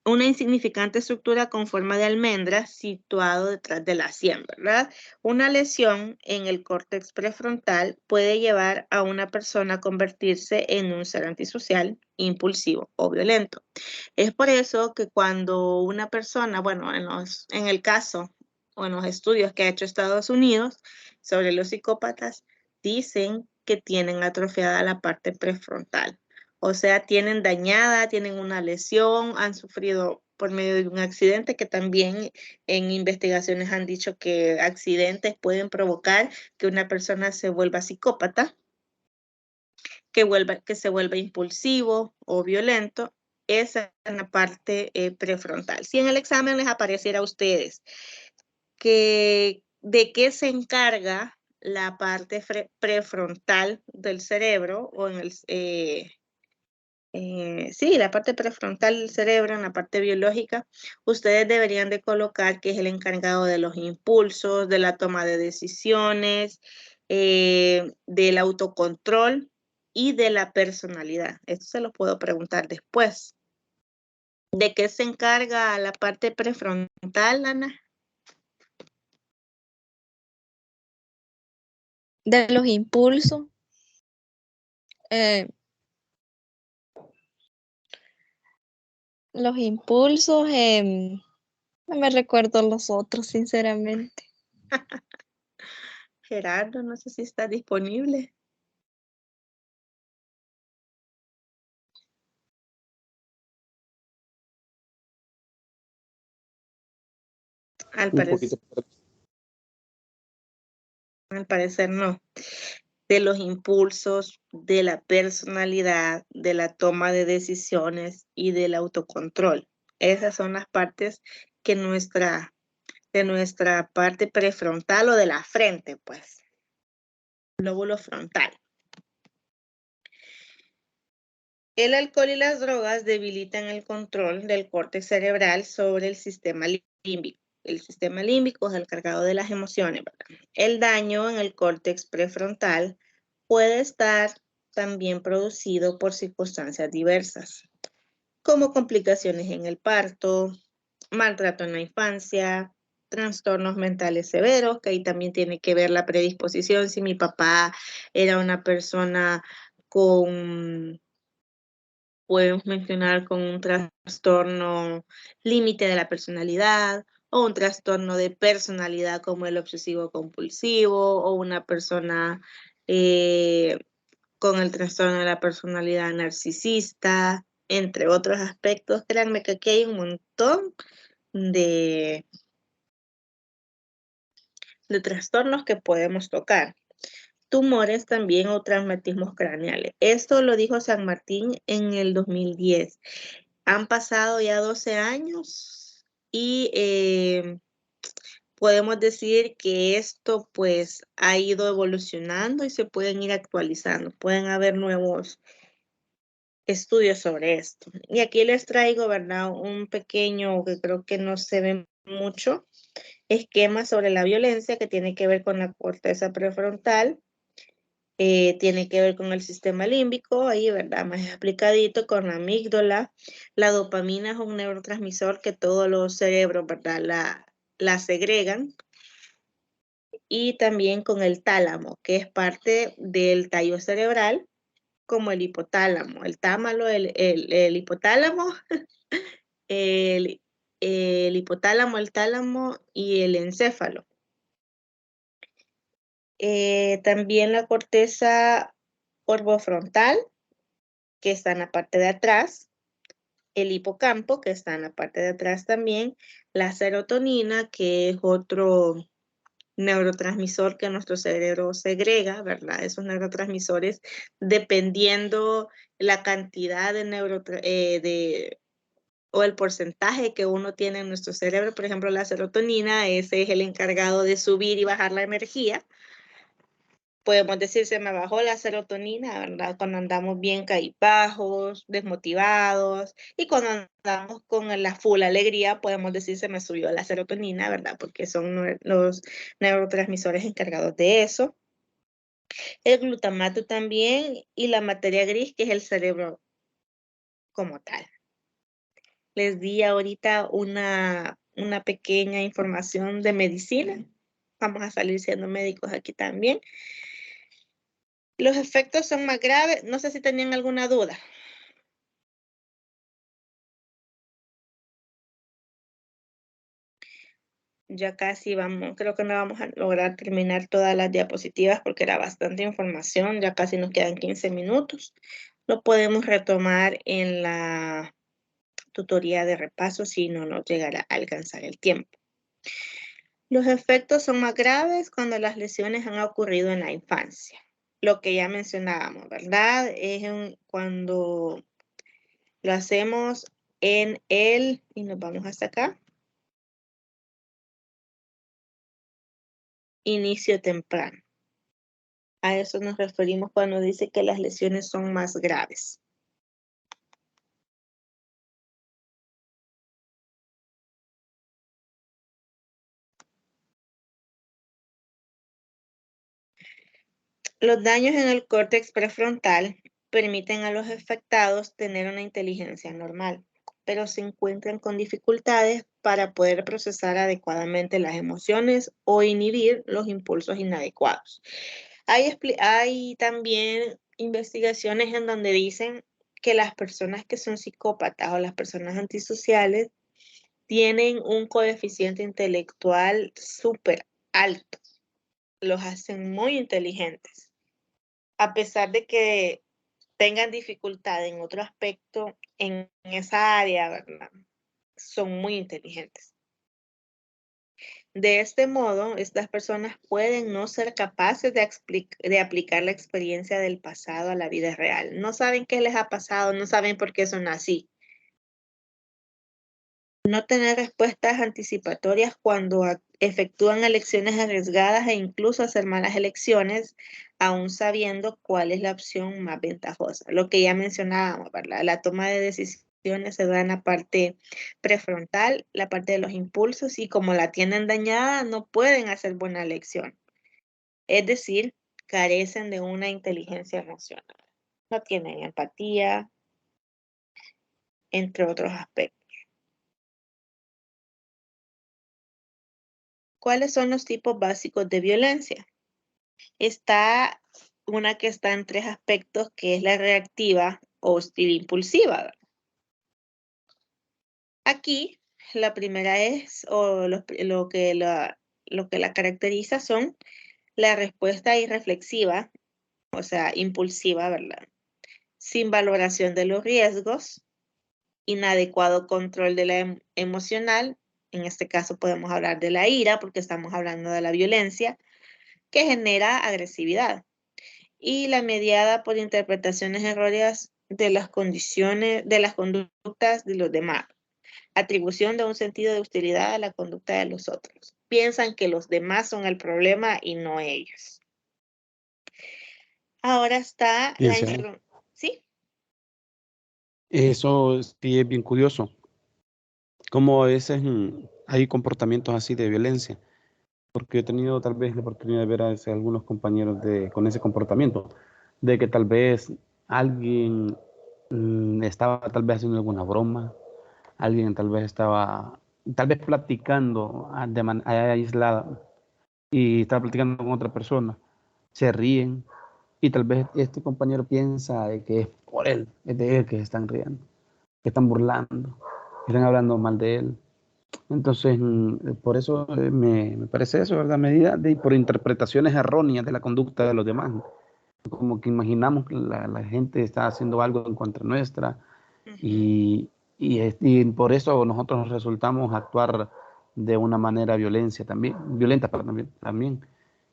Una insignificante estructura con forma de almendra situado detrás de la sien, ¿verdad? Una lesión en el córtex prefrontal puede llevar a una persona a convertirse en un ser antisocial, impulsivo o violento. Es por eso que cuando una persona, bueno, en el caso o en los estudios que ha hecho Estados Unidos sobre los psicópatas, dicen que tienen atrofiada la parte prefrontal. O sea, tienen dañada, tienen una lesión, han sufrido por medio de un accidente, que también en investigaciones han dicho que accidentes pueden provocar que una persona se vuelva psicópata, que se vuelva impulsivo o violento. Esa es la parte prefrontal. Si en el examen les apareciera a ustedes de qué se encarga la parte prefrontal del cerebro o en el... sí, la parte prefrontal del cerebro, en la parte biológica, ustedes deberían de colocar que es el encargado de los impulsos, de la toma de decisiones, del autocontrol y de la personalidad. Esto se lo puedo preguntar después. ¿De qué se encarga la parte prefrontal, Ana? De los impulsos. Los impulsos, no me recuerdo los otros, sinceramente. Gerardo, no sé si está disponible. Al parecer no. De los impulsos, de la personalidad, de la toma de decisiones y del autocontrol. Esas son las partes que de nuestra parte prefrontal o de la frente, pues. Lóbulo frontal. El alcohol y las drogas debilitan el control del córtex cerebral sobre el sistema límbico. El sistema límbico es el encargado de las emociones, ¿verdad? El daño en el córtex prefrontal puede estar también producido por circunstancias diversas, como complicaciones en el parto, maltrato en la infancia, trastornos mentales severos, que ahí también tiene que ver la predisposición. Si mi papá era una persona podemos mencionar con un trastorno límite de la personalidad o un trastorno de personalidad como el obsesivo compulsivo o una persona con el trastorno de la personalidad narcisista, entre otros aspectos. Créanme que aquí hay un montón de trastornos que podemos tocar. Tumores también o traumatismos craneales. Esto lo dijo San Martín en el 2010. Han pasado ya 12 años y podemos decir que esto pues ha ido evolucionando y se pueden ir actualizando. Pueden haber nuevos estudios sobre esto. Y aquí les traigo, ¿verdad? Un pequeño, que creo que no se ve mucho, esquema sobre la violencia que tiene que ver con la corteza prefrontal. Tiene que ver con el sistema límbico, ahí, ¿verdad? Más explicadito, con la amígdala. La dopamina es un neurotransmisor que todos los cerebros, ¿verdad? La segregan. Y también con el tálamo, que es parte del tallo cerebral, como el hipotálamo. El hipotálamo, el hipotálamo, el tálamo y el encéfalo. También la corteza orbofrontal, que está en la parte de atrás, el hipocampo, que está en la parte de atrás también, la serotonina, que es otro neurotransmisor que nuestro cerebro segrega, ¿verdad? Esos neurotransmisores, dependiendo la cantidad o el porcentaje que uno tiene en nuestro cerebro. Por ejemplo, la serotonina, ese es el encargado de subir y bajar la energía. Podemos decir, se me bajó la serotonina, ¿verdad? Cuando andamos bien cabizbajos, desmotivados, y cuando andamos con la full alegría, podemos decir, se me subió la serotonina, ¿verdad? Porque son los neurotransmisores encargados de eso. El glutamato también, y la materia gris, que es el cerebro como tal. Les di ahorita una pequeña información de medicina. Vamos a salir siendo médicos aquí también. Los efectos son más graves. No sé si tenían alguna duda. Ya casi vamos, creo que no vamos a lograr terminar todas las diapositivas porque era bastante información. Ya casi nos quedan 15 minutos. Lo podemos retomar en la tutoría de repaso si no nos llegara a alcanzar el tiempo. Los efectos son más graves cuando las lesiones han ocurrido en la infancia. Lo que ya mencionábamos, ¿verdad? Es cuando lo hacemos y nos vamos hasta acá. Inicio temprano. A eso nos referimos cuando dice que las lesiones son más graves. Los daños en el córtex prefrontal permiten a los afectados tener una inteligencia normal, pero se encuentran con dificultades para poder procesar adecuadamente las emociones o inhibir los impulsos inadecuados. Hay también investigaciones en donde dicen que las personas que son psicópatas o las personas antisociales tienen un coeficiente intelectual súper alto. Los hacen muy inteligentes. A pesar de que tengan dificultad en otro aspecto en esa área, ¿verdad? Son muy inteligentes. De este modo, estas personas pueden no ser capaces de aplicar la experiencia del pasado a la vida real. No saben qué les ha pasado, no saben por qué son así. No tener respuestas anticipatorias cuando efectúan elecciones arriesgadas e incluso hacer malas elecciones, aún sabiendo cuál es la opción más ventajosa. Lo que ya mencionábamos, ¿verdad? La toma de decisiones se da en la parte prefrontal, la parte de los impulsos, y como la tienen dañada, no pueden hacer buena elección. Es decir, carecen de una inteligencia emocional. No tienen empatía, entre otros aspectos. ¿Cuáles son los tipos básicos de violencia? Está una que está en 3 aspectos, que es la reactiva, hostil e impulsiva, ¿verdad? Aquí, la primera es, o lo que la caracteriza son la respuesta irreflexiva, o sea, impulsiva, ¿verdad? Sin valoración de los riesgos, inadecuado control de la emocional, en este caso podemos hablar de la ira, porque estamos hablando de la violencia, que genera agresividad, y la mediada por interpretaciones erróneas de las condiciones, de las conductas de los demás. Atribución de un sentido de hostilidad a la conducta de los otros. Piensan que los demás son el problema y no ellos. Ahora está la información. ¿Sí? Eso sí es bien curioso. Cómo a veces hay comportamientos así de violencia. Porque he tenido tal vez la oportunidad de ver a veces algunos compañeros con ese comportamiento, de que tal vez alguien estaba tal vez haciendo alguna broma, alguien tal vez estaba platicando de manera aislada y estaba platicando con otra persona, se ríen y tal vez este compañero piensa de que es por él, es de él que se están riendo, que están burlando, que están hablando mal de él. Entonces, por eso me parece eso, ¿verdad? Por interpretaciones erróneas de la conducta de los demás. Como que imaginamos que la gente está haciendo algo en contra nuestra Ujú. y y por eso nosotros resultamos actuar de una manera violenta también.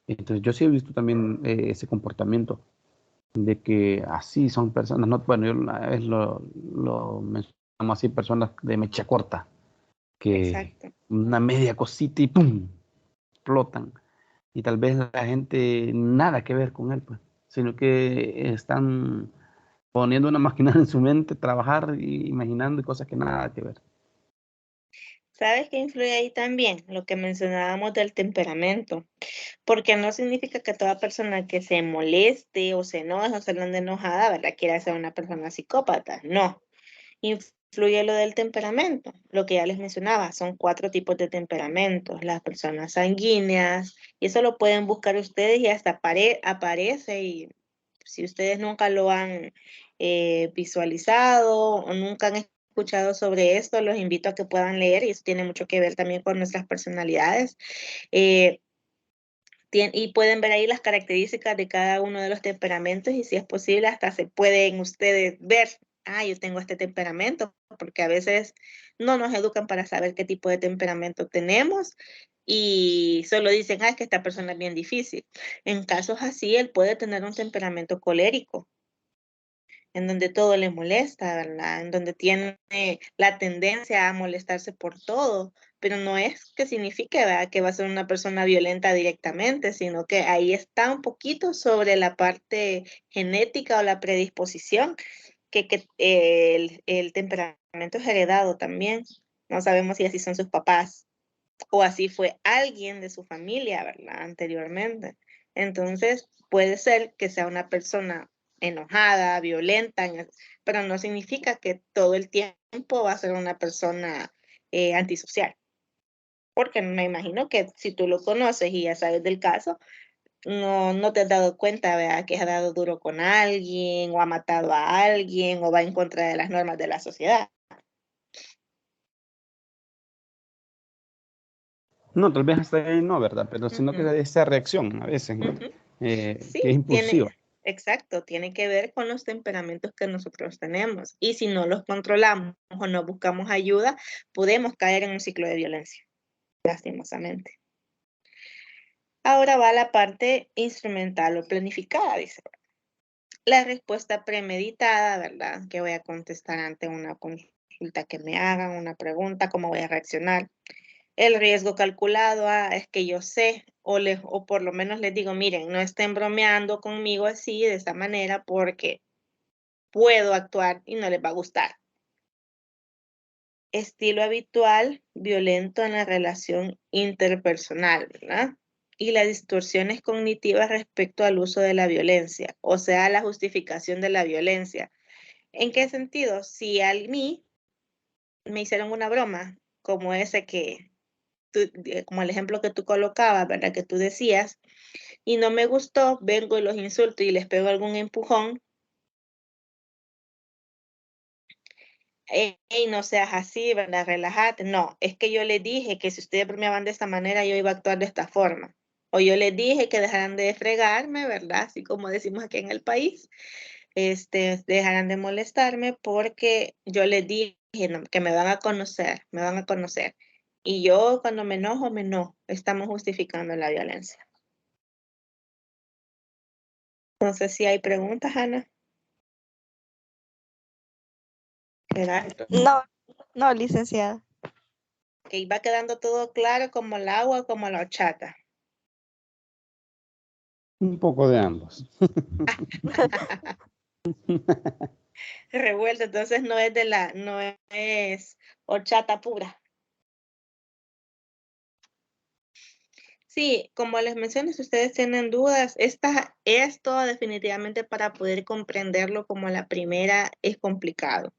Entonces yo sí he visto también ese comportamiento de que así son personas, no, bueno, yo una vez lo mencionamos así, personas de mecha corta, que Exacto. una media cosita y ¡pum! Explotan. Y tal vez la gente nada que ver con él, pues, sino que están poniendo una maquinaria en su mente, trabajar y imaginando cosas que nada que ver. ¿Sabes qué influye ahí también? Lo que mencionábamos del temperamento, porque no significa que toda persona que se moleste o se enoje o se ande enojada, ¿verdad? Quiera ser una persona psicópata. No, influye lo del temperamento. Lo que ya les mencionaba, son 4 tipos de temperamentos. Las personas sanguíneas, y eso lo pueden buscar ustedes y hasta aparece. Y si ustedes nunca lo han visualizado o nunca han escuchado sobre esto, los invito a que puedan leer y eso tiene mucho que ver también con nuestras personalidades. Eh, y pueden ver ahí las características de cada uno de los temperamentos y si es posible hasta se pueden ustedes ver, yo tengo este temperamento, porque a veces no nos educan para saber qué tipo de temperamento tenemos y solo dicen, es que esta persona es bien difícil. En casos así, él puede tener un temperamento colérico, en donde todo le molesta, ¿verdad? En donde tiene la tendencia a molestarse por todo, pero no es que signifique, ¿verdad?, que va a ser una persona violenta directamente, sino que ahí está un poquito sobre la parte genética o la predisposición, que el temperamento es heredado también. No sabemos si así son sus papás o así fue alguien de su familia, ¿verdad? Anteriormente. Entonces, puede ser que sea una persona enojada, violenta, pero no significa que todo el tiempo va a ser una persona antisocial. Porque me imagino que si tú lo conoces y ya sabes del caso, no te has dado cuenta, ¿verdad?, que ha dado duro con alguien, o ha matado a alguien, o va en contra de las normas de la sociedad. No, tal vez hasta ahí no, ¿verdad? Pero sino Ujú. que esa reacción a veces, ¿no? Ujú. Que es Sí, impulsiva. exacto, tiene que ver con los temperamentos que nosotros tenemos. Y si no los controlamos o no buscamos ayuda, podemos caer en un ciclo de violencia, lastimosamente. Ahora va la parte instrumental o planificada, dice. La respuesta premeditada, ¿verdad? Que voy a contestar ante una consulta que me hagan, una pregunta, cómo voy a reaccionar. El riesgo calculado, es que yo sé, o por lo menos les digo, miren, no estén bromeando conmigo así, de esa manera, porque puedo actuar y no les va a gustar. Estilo habitual, violento en la relación interpersonal, ¿verdad? Y las distorsiones cognitivas respecto al uso de la violencia, o sea, la justificación de la violencia. ¿En qué sentido? Si a mí me hicieron una broma, como ese que como el ejemplo que tú colocabas, ¿verdad? Que tú decías, y no me gustó, vengo y los insulto y les pego algún empujón. Ey, no seas así, ¿verdad? Relájate. No, es que yo les dije que si ustedes bromeaban de esta manera, yo iba a actuar de esta forma. O yo les dije que dejaran de fregarme, ¿verdad? Así como decimos aquí en el país, dejaran de molestarme porque yo les dije no, que me van a conocer, me van a conocer. Y yo cuando me enojo, me enojo. Estamos justificando la violencia. Entonces, si hay preguntas, Ana. Gerardo. No, no, licenciada. Ok, va quedando todo claro como el agua, como la horchata. Un poco de ambos. Revuelto, entonces no es horchata pura. Sí, como les mencioné, si ustedes tienen dudas, esto definitivamente para poder comprenderlo como la primera es complicado.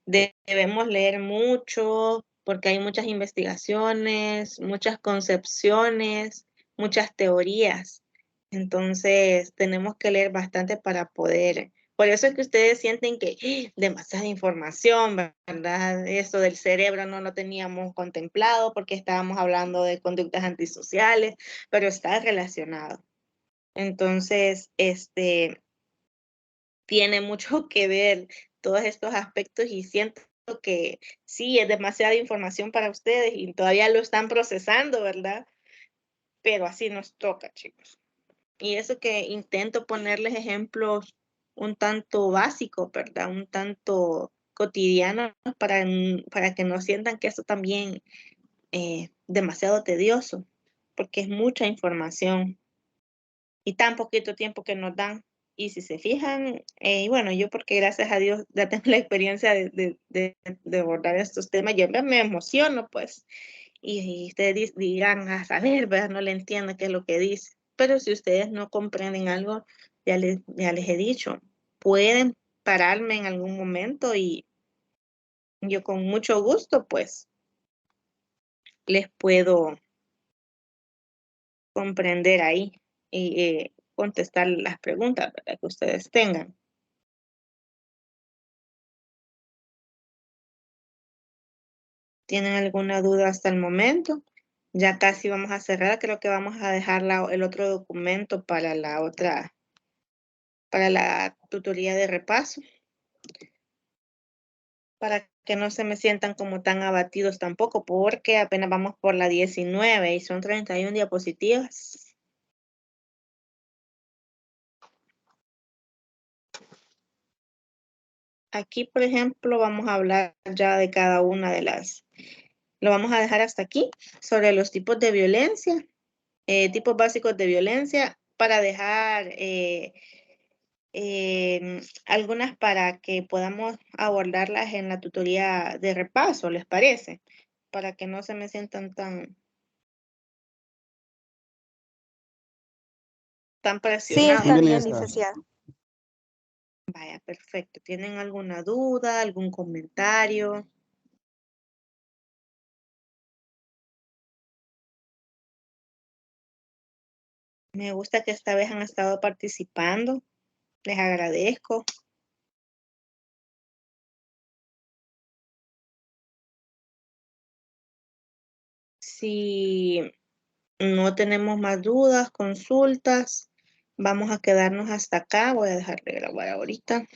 Debemos leer mucho porque hay muchas investigaciones, muchas concepciones, muchas teorías. Entonces, tenemos que leer bastante para poder. Por eso es que ustedes sienten que demasiada información, ¿verdad? Eso del cerebro no lo teníamos contemplado porque estábamos hablando de conductas antisociales, pero está relacionado. Entonces, tiene mucho que ver todos estos aspectos y siento que sí, es demasiada información para ustedes y todavía lo están procesando, ¿verdad? Pero así nos toca, chicos. Y eso que intento ponerles ejemplos un tanto básicos, ¿verdad? Un tanto cotidianos para que no sientan que eso también es demasiado tedioso, porque es mucha información y tan poquito tiempo que nos dan. Y si se fijan, y bueno, yo porque gracias a Dios ya tengo la experiencia de abordar estos temas, yo me emociono, pues, y ustedes dirán, a saber, ¿verdad? No le entiendo qué es lo que dice. Pero si ustedes no comprenden algo, ya les he dicho, pueden pararme en algún momento y yo con mucho gusto, pues, les puedo comprender ahí y contestar las preguntas, ¿verdad? Que ustedes tengan. ¿Tienen alguna duda hasta el momento? Ya casi vamos a cerrar, creo que vamos a dejar el otro documento para para la tutoría de repaso, para que no se me sientan como tan abatidos tampoco, porque apenas vamos por la 19 y son 31 diapositivas. Aquí, por ejemplo, vamos a hablar ya de cada una de lo vamos a dejar hasta aquí, sobre los tipos de violencia, tipos básicos de violencia, para dejar algunas para que podamos abordarlas en la tutoría de repaso, ¿les parece? Para que no se me sientan tan Sí, presionados. está Muy bien, bien, licenciada. licenciada. Vaya, perfecto. ¿Tienen alguna duda, algún comentario? Me gusta que esta vez han estado participando. Les agradezco. Si no tenemos más dudas, consultas, vamos a quedarnos hasta acá. Voy a dejar de grabar ahorita.